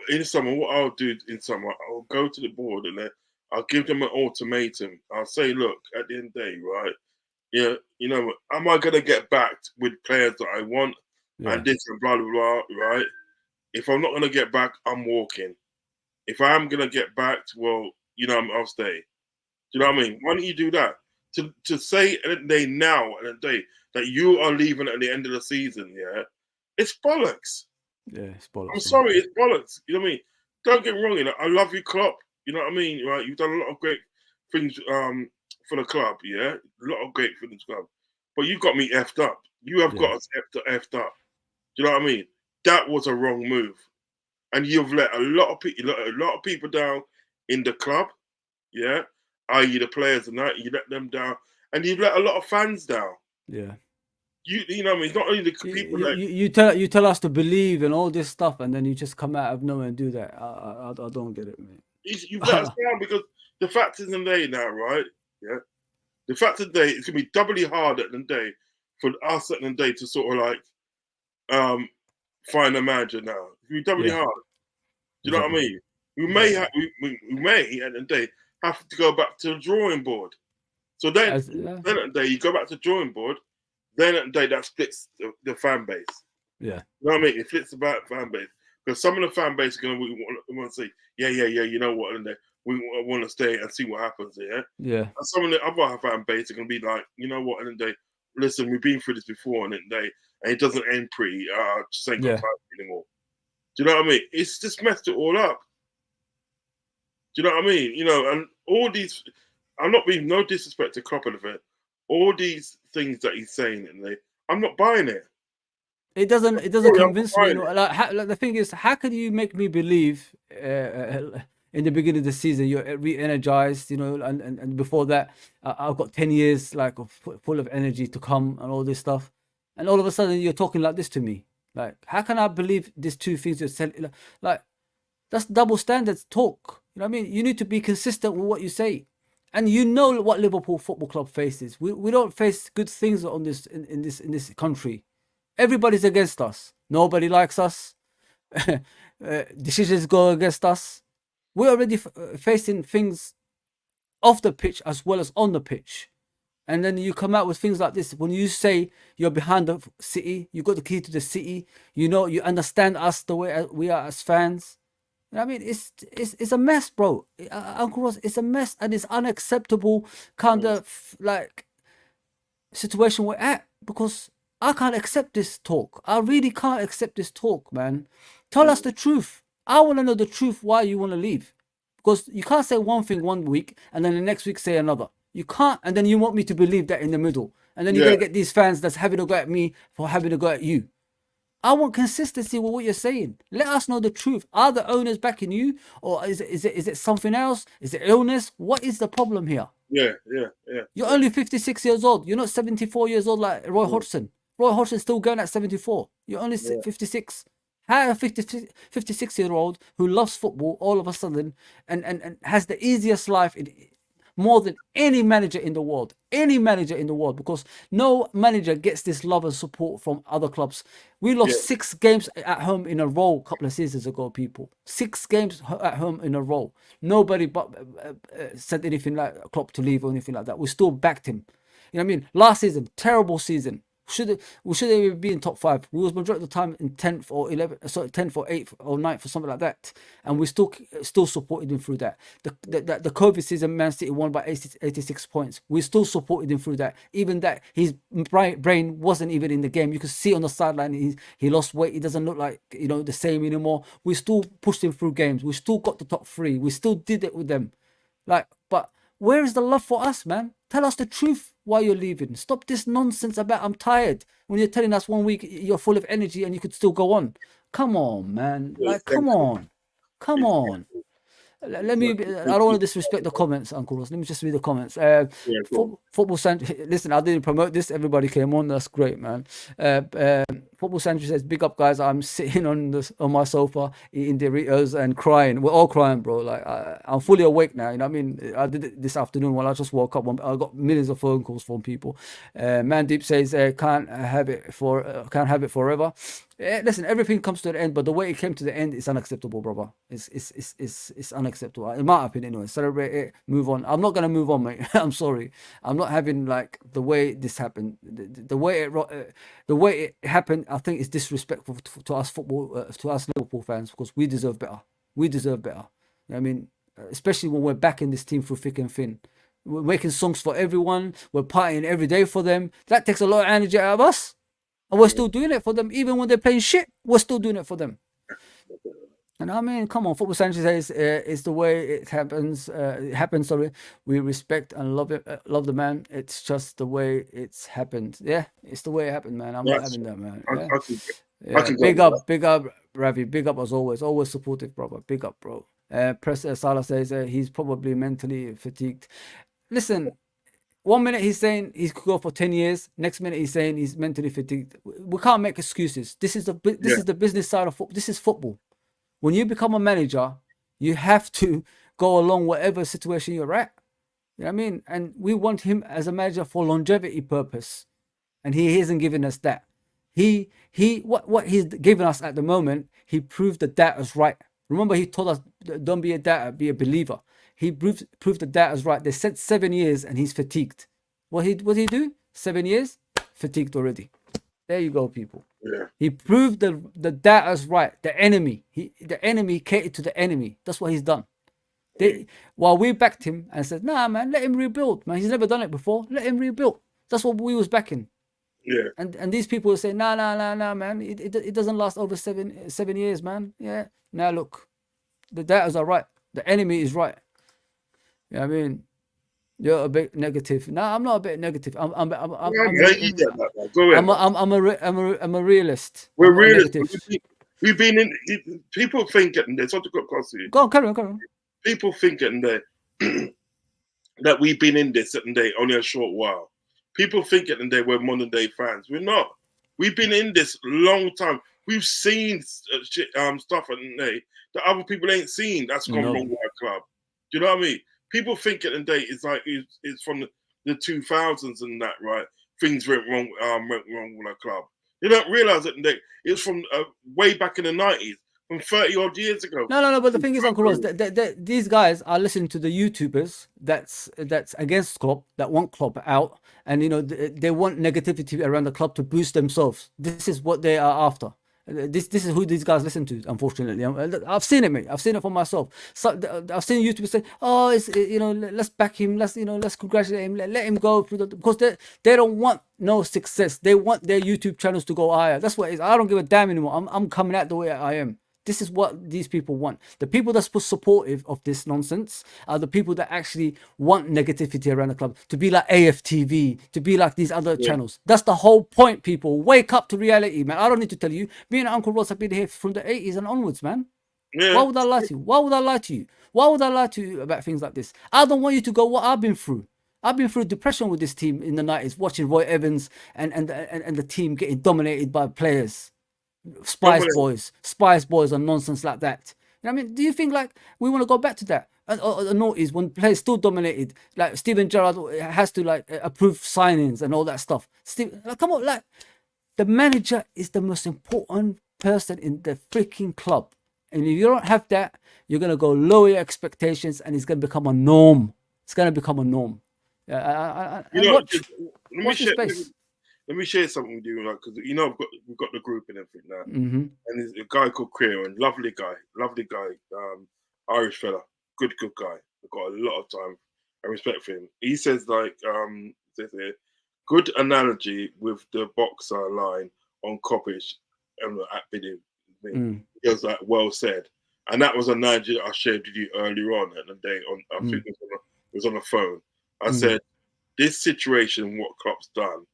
In summer, what I'll do in summer, I'll go to the board and then I'll give them an ultimatum. I'll say, look, at the end of the day, right? Yeah, you know, am I gonna get backed with players that I want and this and blah blah blah, right? If I'm not gonna get back, I'm walking. If I am gonna get backed, well, you know, I'll stay. Do you know what I mean? Why don't you do that? To say at the end of the day now, at the end of the day, that you are leaving at the end of the season, yeah, it's bollocks. Yeah, it's bollocks. I'm sorry, it's bollocks. You know what I mean? Don't get me wrong, you know, I love you, Klopp. You know what I mean? Right? You've done a lot of great things for the club, yeah? A lot of great things for the club. But you got me effed up. You have got us effed up. Do you know what I mean? That was a wrong move. And you've let a lot of people down in the club, yeah, i.e. the players and that, you let them down, and you've let a lot of fans down. Yeah. You know what I mean? It's not only the people that you tell us to believe in all this stuff, and then you just come out of nowhere and do that. I don't get it, man. you've let us down, because the fact is in the day now, right? Yeah. The fact of the day, it's gonna be doubly hard at the day for us at the day to sort of like find a manager now. It's gonna be doubly hard. Do you know what I mean? We may at the end of the day have to go back to the drawing board. So then at the day you go back to the drawing board. Then at the day that splits the fan base. Yeah. You know what I mean? It splits the fan base, because some of the fan base are gonna want to say, yeah. You know what? And we want to stay and see what happens. Yeah. Yeah. And some of the other fan base are gonna be like, you know what? And then listen, we've been through this before, and then and it doesn't end pretty. Just ain't got time anymore. Do you know what I mean? It's just messed it all up. Do you know what I mean? You know, and all these, I'm not being no disrespect to Klopp and everything. All these things that he's saying, and I'm not buying it. It doesn't convince me. You know, like the thing is, how can you make me believe in the beginning of the season you're re-energized, you know, and before that I've got 10 years like full of energy to come and all this stuff, and all of a sudden you're talking like this to me? Like, how can I believe these two things you're saying? Like, that's double standards talk. You know what I mean? You need to be consistent with what you say. And you know what Liverpool Football Club faces. We don't face good things on this in this country. Everybody's against us. Nobody likes us. Decisions go against us. We're already facing things off the pitch as well as on the pitch. And then you come out with things like this. When you say you're behind the city, you got the key to the city. You know, you understand us the way we are as fans. You know what I mean? It's a mess, bro. Uncle Ross, it's a mess, and it's unacceptable kind of like situation we're at, because I can't accept this talk. I really can't accept this talk, man. Tell us the truth. I want to know the truth why you want to leave, because you can't say one thing one week and then the next week say another. You can't, and then you want me to believe that in the middle, and then you're gonna get these fans that's having a go at me for having a go at you. I want consistency with what you're saying. Let us know the truth. Are the owners backing you, or is it something else? Is it illness? What is the problem here? Yeah. You're only 56 years old. You're not 74 years old like Roy Hodgson. Roy Hodgson's still going at 74. You're only 56. How a 56-year-old who loves football all of a sudden and has the easiest life more than any manager in the world, because no manager gets this love and support from other clubs. We lost 6 games at home in a row a couple of seasons ago, people. 6 games at home in a row. Nobody but said anything like Klopp to leave or anything like that. We still backed him. You know what I mean? Last season, terrible season. We should even be in top 5. We was majority of the time in 10th or 10th or 8th or 9th or something like that, and we still supported him through that. The COVID season, Man City won by 86 points. We still supported him through that. Even that, his brain wasn't even in the game. You could see on the sideline he lost weight. He doesn't look like, you know, the same anymore. We still pushed him through games. We still got the top 3. We still did it with them. Like, but where is the love for us, man? Tell us the truth why you're leaving. Stop this nonsense about I'm tired when you're telling us 1 week you're full of energy and you could still go on. Come on, man. Like, come on. Come on. Let me. I don't want to disrespect the comments, Uncle Ross. Let me just read the comments. Football Sanctuary. Listen, I didn't promote this. Everybody came on. That's great, man. Football Sanctuary says, "Big up, guys. I'm sitting on my sofa eating Doritos and crying. We're all crying, bro. Like I'm fully awake now. You know what I mean? I did it this afternoon while I just woke up. I got millions of phone calls from people. Mandeep says, "Can't have it forever." Listen, everything comes to an end, but the way it came to the end is unacceptable, brother. It's unacceptable, in my opinion. Anyway, celebrate it, move on. I'm not gonna move on, mate. I'm sorry. I'm not having like the way this happened. The way it happened, I think, is disrespectful to us to us Liverpool fans, because we deserve better. We deserve better. You know what I mean, especially when we're backing this team through thick and thin. We're making songs for everyone. We're partying every day for them. That takes a lot of energy out of us. And we're still doing it for them, even when they're playing shit. We're still doing it for them. And I mean, come on, Football Sanchez says it's the way it happens. It happens. Sorry, we respect and love it. Love the man. It's just the way it's happened. Yeah, it's the way it happened, man. I'm not having that, man. Yeah. Big up, Ravi. Big up as always. Always supportive, brother. Big up, bro. Press Salah says he's probably mentally fatigued. Listen. 1 minute he's saying he could go for 10 years. Next minute he's saying he's mentally fatigued. We can't make excuses. This is the business side of football. This is football. When you become a manager, you have to go along whatever situation you're at. You know what I mean? And we want him as a manager for longevity purpose, and he isn't giving us that. What he's giving us at the moment, he proved the data's right. Remember, he told us, don't be a data, be a believer. He proved the data's right. They said 7 years and he's fatigued. What did he do? 7 years? Fatigued already. There you go, people. Yeah. He proved the data's right. The enemy. The enemy catered to the enemy. That's what he's done. While we backed him and said, nah, man, let him rebuild. Man, he's never done it before. Let him rebuild. That's what we was backing. Yeah. And these people will say, nah, man. It doesn't last over 7 years, man. Yeah. Now look, the datas are right. The enemy is right. Yeah, I mean, you're a bit negative. No, I'm not a bit negative. I'm a realist. We're realists. We've been in. People think it, and there's something got across to you. Go on, carry on. People think it, and that we've been in this and they only a short while. People think it, and they were modern day fans. We're not. We've been in this long time. We've seen stuff and that other people ain't seen. That's gone wrong with our club. Do you know what I mean? People think it and it's like it's from the 2000s and that, right? Things went wrong with our club. You don't realize it, and it's from way back in the 90s, from 30 odd years ago. No. But the thing is, Uncle Ross, these guys are listening to the YouTubers that's against Klopp, that want Klopp out, and you know they want negativity around the club to boost themselves. This is what they are after. This is who these guys listen to. Unfortunately, I've seen it, mate. I've seen it for myself. So I've seen YouTubers say, "Oh, let's back him. Let's congratulate him. Let him go through because they don't want no success. They want their YouTube channels to go higher. That's what it is. I don't give a damn anymore. I'm coming out the way I am. This is what these people want. The people that's supportive of this nonsense are the people that actually want negativity around the club, to be like AFTV, to be like these other channels. That's the whole point, people. Wake up to reality, man. I don't need to tell you. Me and Uncle Ross have been here from the 80s and onwards, man. Yeah. Why would I lie to you? Why would I lie to you? Why would I lie to you about things like this? I don't want you to go what I've been through. I've been through depression with this team in the 90s, watching Roy Evans and the team getting dominated by players. Spice Boys and nonsense like that. You know what I mean? Do you think like we want to go back to that? The noughties, when players still dominated, like Steven Gerrard has to like approve signings and all that stuff. Come on, like the manager is the most important person in the freaking club, and if you don't have that, you're gonna go lower your expectations, and it's gonna become a norm. It's gonna become a norm. Let me share something with you, like, because we've got the group and everything now, and there's a guy called Kieran, lovely guy, Irish fella, good guy. I've got a lot of time and respect for him. He says like, says here, good analogy with the boxer line on Coppish and at Bidding. He was like, well said, and that was an analogy that I shared with you earlier on at the day. I think it was on the phone. I said, this situation, what Klopp's done,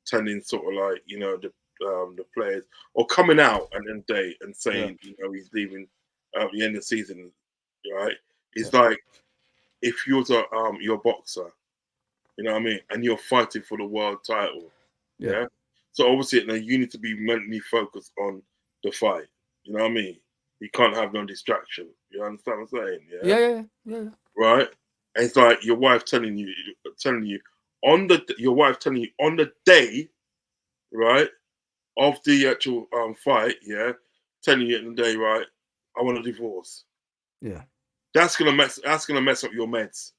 telling sort of like, you know, the players, or coming out and then day and saying, you know, he's leaving at the end of the season, right? It's like if you're a boxer, you know what I mean, and you're fighting for the world title, yeah. So obviously, you need to be mentally focused on the fight. You know what I mean? You can't have no distraction. You understand what I'm saying? Yeah. Right? And it's like your wife telling you on the day, right, of the actual fight, telling you in the day, right, I want a divorce. Yeah. That's gonna mess up your meds.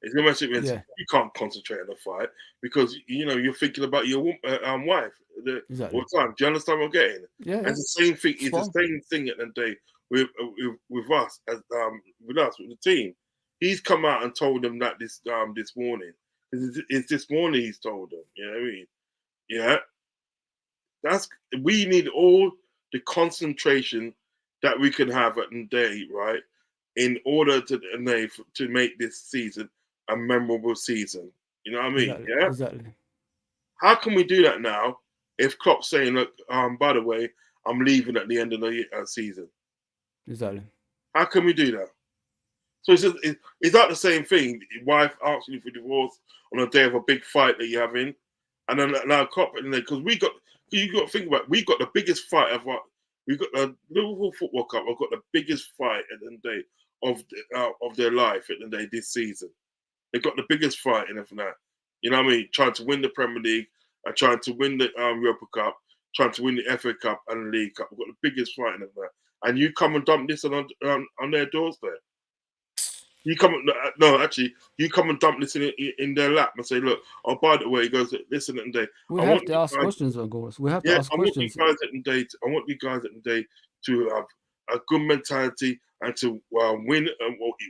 It's gonna mess up your meds. Yeah. You can't concentrate on the fight because you know you're thinking about your wife all the time. Do you understand what I'm getting? Yeah. And it's the same thing. It's the same thing at the day with us as with the team. He's come out and told them that this morning. It's this morning he's told them. You know what I mean? Yeah. We need all the concentration that we can have at the day, right? In order to make this season a memorable season. You know what I mean? Exactly. Yeah. Exactly. How can we do that now if Klopp's saying, look, by the way, I'm leaving at the end of the season? Exactly. How can we do that? So it's not the same thing. Your wife asking you for divorce on a day of a big fight that you're having, and then now Klopp, because you got to think about it, we got the biggest fight of we've got the Liverpool Football Club. I've got the biggest fight at the end of the day of their life at the end of the day this season. They've got the biggest fight in it for that. You know what I mean? Trying to win the Premier League, and trying to win the Europa Cup, trying to win the FA Cup and the League Cup. We've got the biggest fight in it for that. And you come and dump this on their doorstep. You come and dump this in their lap and say, look, oh, by the way, he goes, listen at the day. We have to ask questions, of course. We have to ask questions. I want you guys at the day to have a good mentality and to win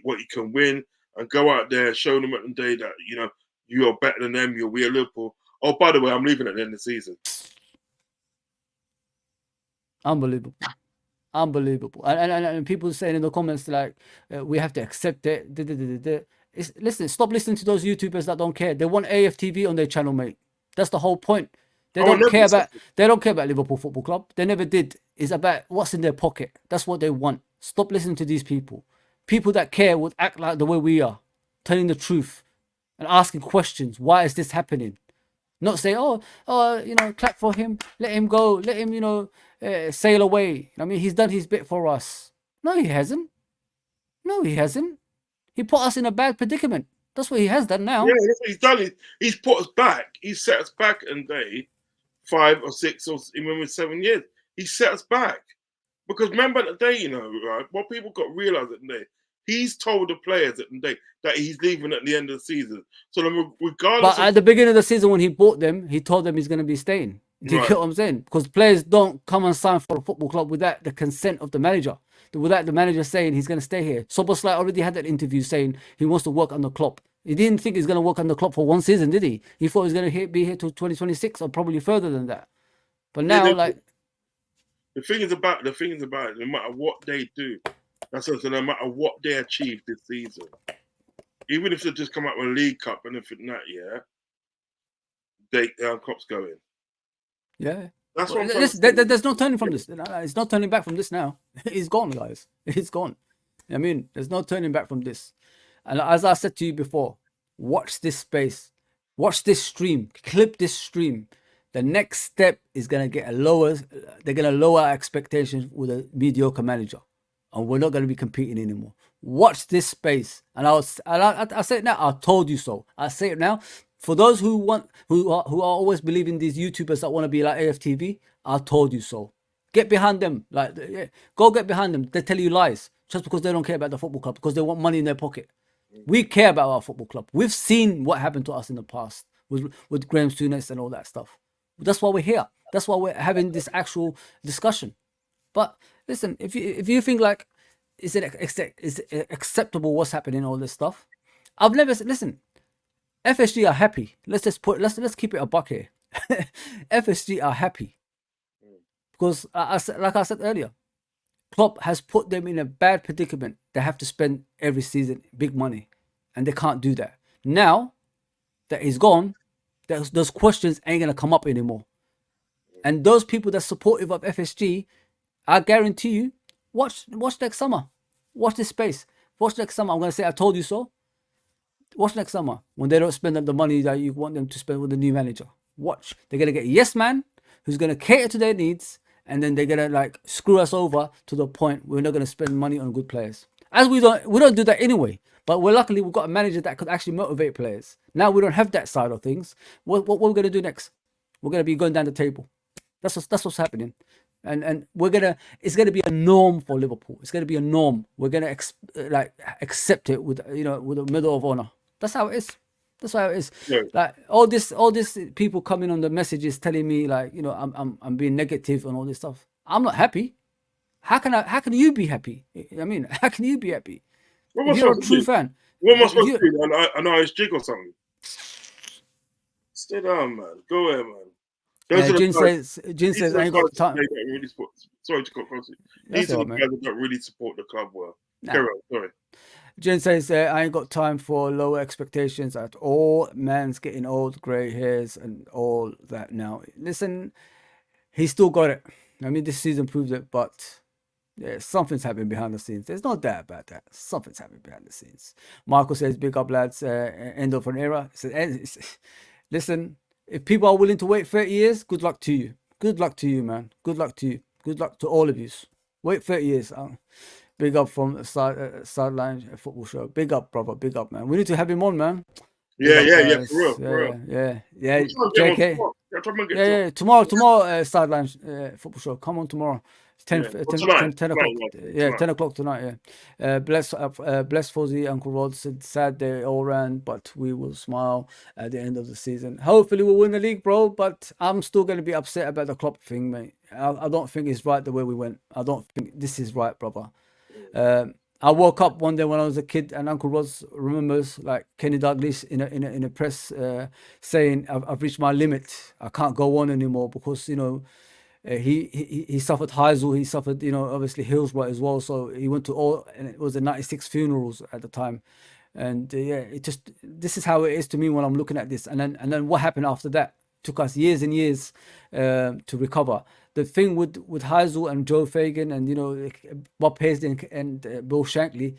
what you can win and go out there and show them at the day that, you know, you are better than them, we are Liverpool. Oh, by the way, I'm leaving at the end of the season. Unbelievable. And people saying in the comments like we have to accept it. Listen, stop listening to those YouTubers that don't care. They want AFTV on their channel, mate. That's the whole point. They don't care about Liverpool Football Club. They never did. It's about what's in their pocket. That's what they want. Stop listening to these people. People that care would act like the way we are, telling the truth and asking questions. Why is this happening? Not say, oh, you know, clap for him, let him go, let him, you know, sail away. I mean, he's done his bit for us. No, he hasn't. He put us in a bad predicament. That's what he has done now. Yeah, that's what he's done. He's put us back. He set us back in day 5 or 6 or even 7 years. He set us back. Because remember at the day, you know, right, what people got to realise at the day, he's told the players at the day that he's leaving at the end of the season. So then regardless But at the beginning of the season when he bought them, he told them he's going to be staying. Do you get what I'm saying? Because players don't come and sign for a football club without the consent of the manager. Without the manager saying he's going to stay here. Soboslai already had that interview saying he wants to work under Klopp. He didn't think he's going to work under Klopp for 1 season, did he? He thought he was going to be here till 2026 or probably further than that. But now, the thing is about it, no matter what they do, that's also no matter what they achieve this season, even if they just come out with a League Cup and everything Klopp's going. Yeah. That's what there's no turning from this. It's not turning back from this now. It's gone, guys. It's gone. I mean, there's no turning back from this. And as I said to you before, watch this space. Watch this stream. Clip this stream. The next step is going to get they're going to lower our expectations with a mediocre manager. And we're not going to be competing anymore. Watch this space. And I say it now. I told you so. I say it now. For those who are always believing these YouTubers that want to be like AFTV, I told you so. Get behind them. Go get behind them. They tell you lies just because they don't care about the football club, because they want money in their pocket. We care about our football club. We've seen what happened to us in the past with Graham Souness and all that stuff. That's why we're here. That's why we're having this actual discussion. But listen, if you think like, is it acceptable what's happening, all this stuff? I've never listen. FSG are happy. Let's keep it a buck here. FSG are happy because, like I said earlier, Klopp has put them in a bad predicament. They have to spend every season big money, and they can't do that. Now, that he's gone, those questions ain't gonna come up anymore. And those people that's supportive of FSG, I guarantee you, watch next summer. Watch this space. Watch next summer. I'm gonna say I told you so. Watch next summer when they don't spend the money that you want them to spend with the new manager. Watch. They're gonna get a yes man who's gonna cater to their needs, and then they're gonna like screw us over to the point we're not gonna spend money on good players. As we don't do that anyway. But luckily we've got a manager that could actually motivate players. Now we don't have that side of things. What we're gonna do next? We're gonna be going down the table. That's what's happening. And it's gonna be a norm for Liverpool. It's gonna be a norm. We're gonna accept it with with a medal of honor. That's how it is. That's how it is. Yeah. Like all this people coming on the messages telling me like I'm being negative and all this stuff. I'm not happy. How can you be happy? I mean, how can you be happy? What am I If you're a supposed to true do? fan. What am I supposed You- to do? I know it's jig or something. Stay down, man. Go ahead, man. Those are the Jin guys- says these are I the ain't got guys time. that don't really support. Sorry to cut across it. That's These are all the right, guys that don't really support the club well. Nah. Carry on, sorry. Jen says, I ain't got time for lower expectations at all. Man's getting old, grey hairs and all that now. Listen, he's still got it. I mean, this season proves it, but yeah, something's happening behind the scenes. There's no doubt about that. Something's happening behind the scenes. Michael says, big up, lads. End of an era. Listen, if people are willing to wait 30 years, good luck to you. Good luck to you, man. Good luck to you. Good luck to all of you. Wait 30 years. Big up from Sideline Football Show. Big up, brother. Big up, man. We need to have him on, man. Yeah, Big up, yeah, guys. for real, for real. Yeah. I'm trying to get JK. on tomorrow. I'm trying to get Yeah. Tomorrow, Sideline Football Show. Come on tomorrow. It's 10, Yeah. 10, Well, tonight. 10 o'clock. Tonight. Yeah, 10 o'clock tonight. Yeah. Bless Fozzie, Uncle Rod said, sad they all ran, but we will smile at the end of the season. Hopefully we'll win the league, bro. But I'm still going to be upset about the Klopp thing, mate. I don't think it's right the way we went. I don't think this is right, brother. I woke up one day when I was a kid, and Uncle Ross remembers like Kenny Dalglish in a press saying, "I've reached my limit. I can't go on anymore," because he suffered Heysel, he suffered obviously Hillsborough as well. So he went to all, and it was the 96 funerals at the time, and this is how it is to me when I'm looking at this. And then what happened after that took us years and years to recover. The thing with Heysel and Joe Fagan and Bob Paisley and Bill Shankly,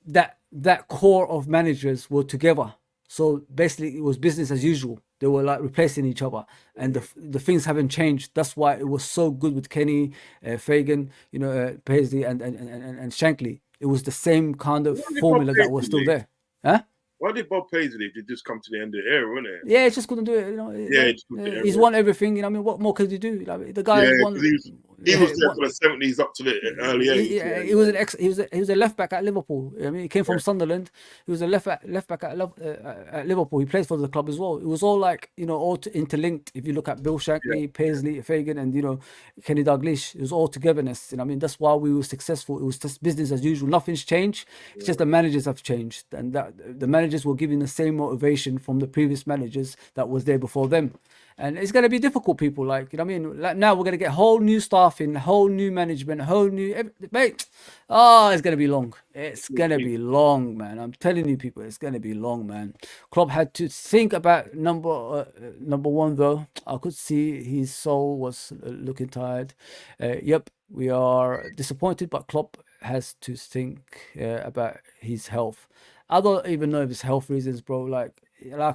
that core of managers were together. So basically, it was business as usual. They were like replacing each other, and the things haven't changed. That's why it was so good with Kenny, Fagan, Paisley, and Shankly. It was the same kind of formula that was still there. Huh? Why did Bob Paisley just come to the end of the era, wasn't it? Yeah, just couldn't do it. He's won everything. I mean, what more could he do? Like, the guy won. He was there from the 70s up to the early 80s. He was a left back at Liverpool. I mean, he came from Sunderland. He was a left back at Liverpool. He played for the club as well. It was all like all interlinked. If you look at Bill Shankly, Paisley, Fagan, and Kenny Dalglish, it was all togetherness. I mean, that's why we were successful. It was just business as usual. Nothing's changed. It's just the managers have changed, and that the managers were giving the same motivation from the previous managers that was there before them. And it's going to be difficult, people. Like now we're going to get whole new staff in, whole new management, whole new mate. It's going to be long. It's going to be long, man. I'm telling you, people, it's going to be long, man. Klopp had to think about number one, though. I could see his soul was looking tired. Yep, we are disappointed, but Klopp has to think about his health. I don't even know if it's health reasons, bro. Like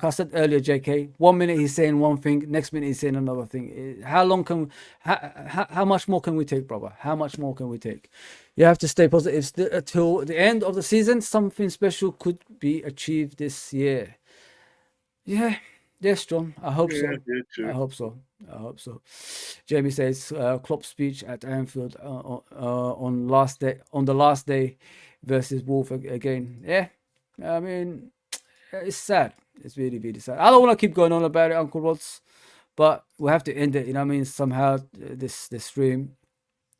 I said earlier, JK, 1 minute he's saying one thing, next minute he's saying another thing. How much more can we take, brother? How much more can we take? You have to stay positive till the end of the season. Something special could be achieved this year. Yeah, John. I hope so. I hope so. Jamie says Klopp's speech at Anfield on the last day versus Wolf again. Yeah, I mean, it's sad. It's really, really sad. I don't want to keep going on about it, Uncle Rods, but we have to end it. Somehow this stream.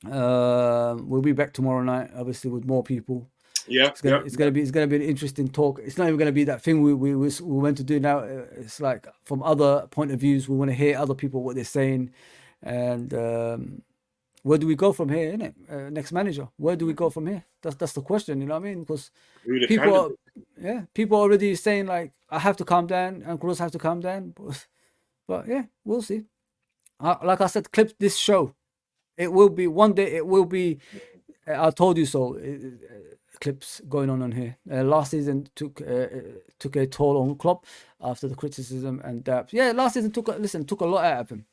We'll be back tomorrow night, obviously, with more people. Yeah, it's gonna be an interesting talk. It's not even gonna be that thing we want to do now. It's like from other point of views. We want to hear other people what they're saying, and where do we go from here? Innit? Next manager. Where do we go from here? That's the question. You know what I mean? Because people are already saying like I have to calm down, and Cruz have to calm down. But yeah, we'll see. Like I said, clip this show. It will be one day. It will be. I told you so. Clips going on here. Last season took a toll on Klopp after the criticism and that. Yeah, last season took a lot out of him.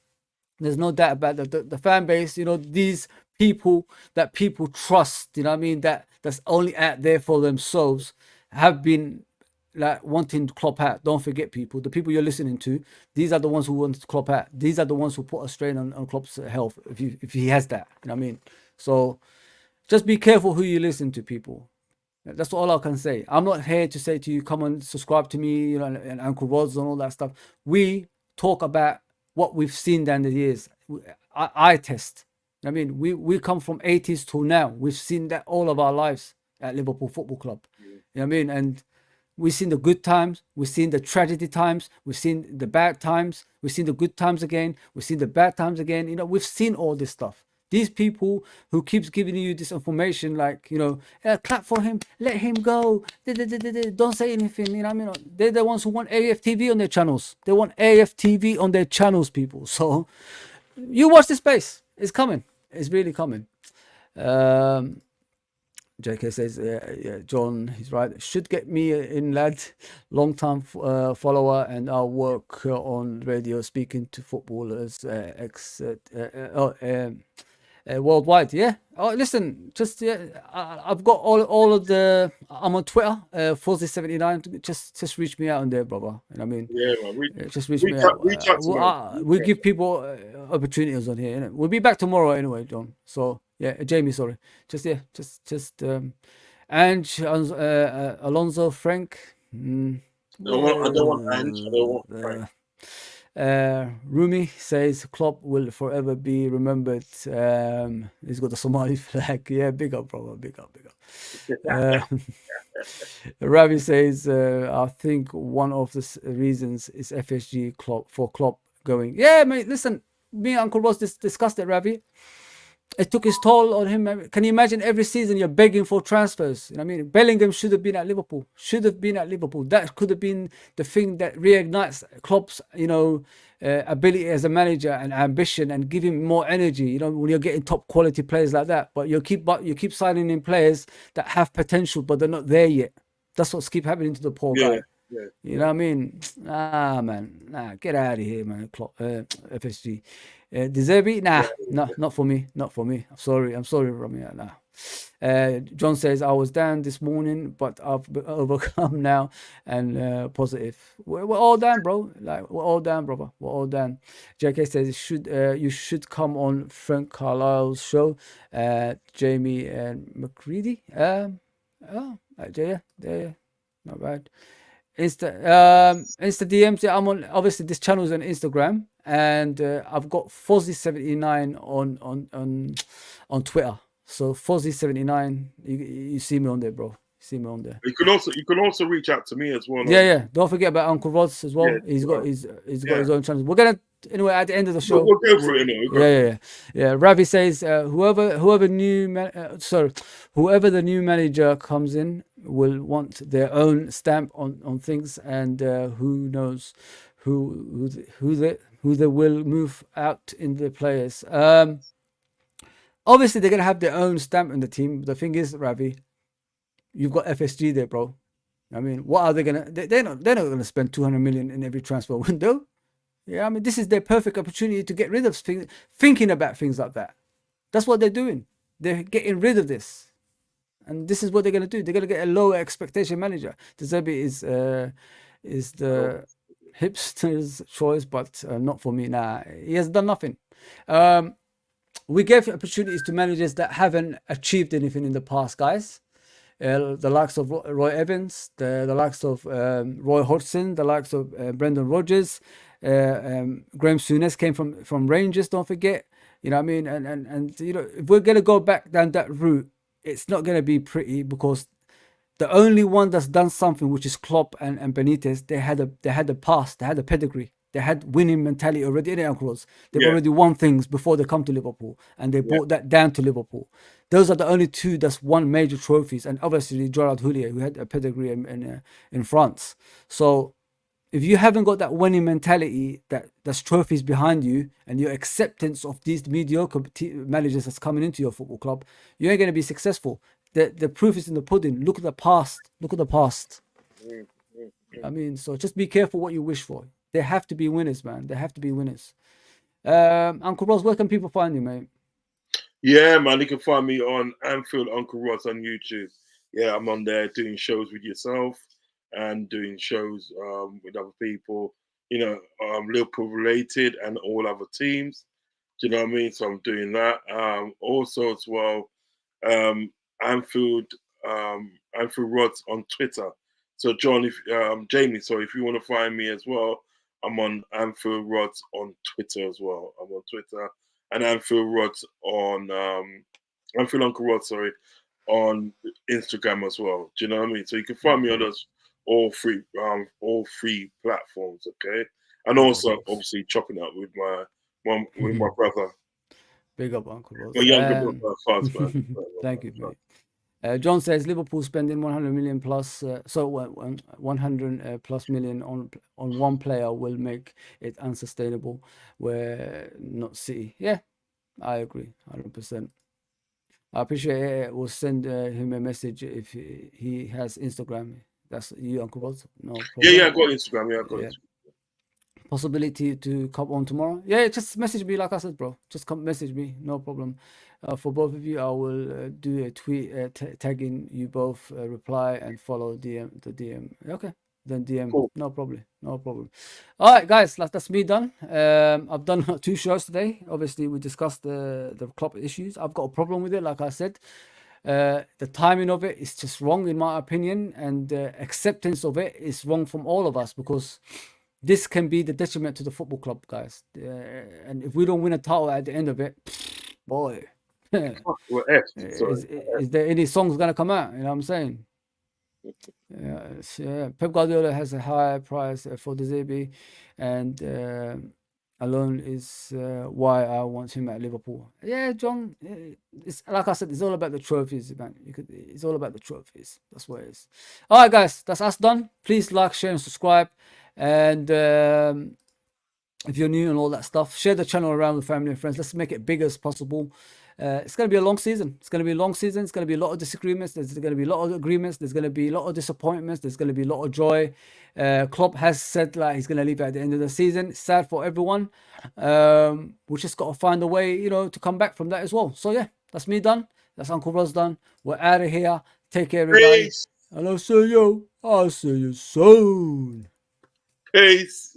There's no doubt about that. The fan base, you know, these people that people trust, you know what I mean, that's only out there for themselves, have been like wanting Klopp out. Don't forget, people, the people you're listening to, these are the ones who want Klopp out. These are the ones who put a strain on Klopp's health if he has that, you know what I mean. So just be careful who you listen to, people. That's all I can say. I'm not here to say to you, come and subscribe to me, you know, and Uncle Rods and all that stuff. We talk about what we've seen down the years. I test. I mean, we come from 80s to now. We've seen that all of our lives at Liverpool Football Club. You know what I mean? And we've seen the good times. We've seen the tragedy times. We've seen the bad times. We've seen the good times again. We've seen the bad times again. You know, we've seen all this stuff. These people who keeps giving you this information, like, you know, clap for him, let him go, don't say anything, you know what I mean? They're the ones who want AFTV on their channels. They want AFTV on their channels, people. So you watch this space. It's coming. It's really coming. JK says, yeah, John, he's right. Should get me in, lad. Long time follower, and I'll work on radio speaking to footballers worldwide. Yeah. Oh, listen, just I've got all of the. I'm on Twitter, Fozzy79. Just reach me out on there, brother. You know what I mean? Yeah, man. Just reach me out. We give people opportunities on here. Innit? We'll be back tomorrow anyway, John. So yeah, Jamie, sorry. And Alonso Frank. I don't want Ange. I don't want Frank. Rumi says Klopp will forever be remembered. He's got the Somali flag. Yeah, big up, brother. Big up. Ravi says, I think one of the reasons is FSG for Klopp going. Yeah, mate, listen, me and Uncle Ross discussed it, Ravi. It took its toll on him. Can you imagine every season you're begging for transfers? You know what I mean? Bellingham should have been at Liverpool. That could have been the thing that reignites Klopp's, you know, ability as a manager and ambition, and give him more energy. You know, when you're getting top quality players like that, but you keep signing in players that have potential, but they're not there yet. That's what's keep happening to the poor guy. Yeah. You know what I mean? Man, get out of here, man. Klopp, FSG. Deserby? Not for me. I'm sorry, Rami. Nah. John says, I was down this morning, but I've overcome now and positive. We're all down, bro. Like, we're all down, brother. We're all down. JK says, you should come on Frank Carlisle's show. Jamie and McCready. Yeah, not bad. Insta DMs. Yeah, I'm on, obviously this channel is on Instagram, and I've got Fozzy79 on Twitter. So Fozzy79, you see me on there, bro. See me on there. You can also reach out to me as well. Yeah. Don't forget about Uncle Rods as well. Yeah, he's got his own channel. We're gonna anyway at the end of the show. We'll go for it anyway. Yeah. Ravi says whoever the new manager comes in will want their own stamp on things, and who knows who they will move out in the players. Obviously they're gonna have their own stamp in the team. The thing is, Ravi, you've got FSG there, bro. I mean, what are they gonna? They're not gonna spend 200 million in every transfer window. Yeah, I mean, this is their perfect opportunity to get rid of things, thinking about things like that. That's what they're doing. They're getting rid of this, and this is what they're gonna do. They're gonna get a lower expectation manager. De Zerbi is the hipster's choice, but not for me. Nah, he has done nothing. We gave opportunities to managers that haven't achieved anything in the past, guys. The likes of Roy Evans, the likes of Roy Hodgson, the likes of Brendan Rodgers, Graham Souness came from Rangers, don't forget. You know what I mean? And you know, if we're going to go back down that route, it's not going to be pretty, because the only one that's done something, which is Klopp and Benitez, they had a past, they had a pedigree. They had winning mentality already in their clothes. They've already won things before they come to Liverpool, and they brought that down to Liverpool. Those are the only two that's won major trophies, and obviously Gerard Houllier, who had a pedigree in France. So if you haven't got that winning mentality, that's trophies behind you, and your acceptance of these mediocre managers that's coming into your football club, you ain't going to be successful. The proof is in the pudding. Look at the past. Look at the past. I mean, so just be careful what you wish for. There have to be winners, man. There have to be winners. Uncle Ross, where can people find you, mate? Yeah, man, you can find me on Anfield Uncle Ross on YouTube. Yeah, I'm on there doing shows with yourself and doing shows with other people, you know, Liverpool related and all other teams. Do you know what I mean? So I'm doing that. Also as well, Anfield Anfield Rods on Twitter. So John, if Jamie, so if you want to find me as well, I'm on Anfield Rods on Twitter as well. I'm on Twitter and Anfield Rods on Anfield Uncle Rod, sorry, on Instagram as well. Do you know what I mean? So you can find me on those all three platforms, okay? And also obviously chopping up with my brother. Big up, Uncle Ross. My younger brother, Faz, man. Thank you, mate. John says Liverpool spending 100 million plus, 100 plus million on one player will make it unsustainable. We're not City. Yeah, I agree, 100%. I appreciate it. We'll send him a message if he has Instagram. That's you, Uncle Ross. No problem. Yeah, I got Instagram. Yeah, I got Instagram. Possibility to come on tomorrow? Yeah, just message me, like I said, bro. Just come message me, no problem. For both of you, I will do a tweet tagging you both, reply and follow the DM. Okay, then DM. Cool. No problem. All right, guys, that's me done. I've done 2 shows today. Obviously, we discussed the Klopp issues. I've got a problem with it, like I said. The timing of it is just wrong, in my opinion, and acceptance of it is wrong from all of us, because this can be the detriment to the football club, guys. And if we don't win a title at the end of it, boy, is there any songs gonna come out? You know what I'm saying? Yeah. Pep Guardiola has a high price for the ZB, and alone is why I want him at Liverpool. Yeah, John. It's like I said, it's all about the trophies, man. It's all about the trophies. That's what it is. All right, guys, that's us done. Please like, share, and subscribe. And if you're new and all that stuff, share the channel around with family and friends. Let's make it big as possible. It's going to be a long season. It's going to be a long season. It's going to be a lot of disagreements. There's going to be a lot of agreements. There's going to be a lot of disappointments. There's going to be a lot of joy. Klopp has said like he's going to leave at the end of the season. It's sad for everyone. We just got to find a way, you know, to come back from that as well. So yeah, that's me done. That's Uncle Ross done. We're out of here. Take care, everybody. Peace. And I'll see you soon. Peace.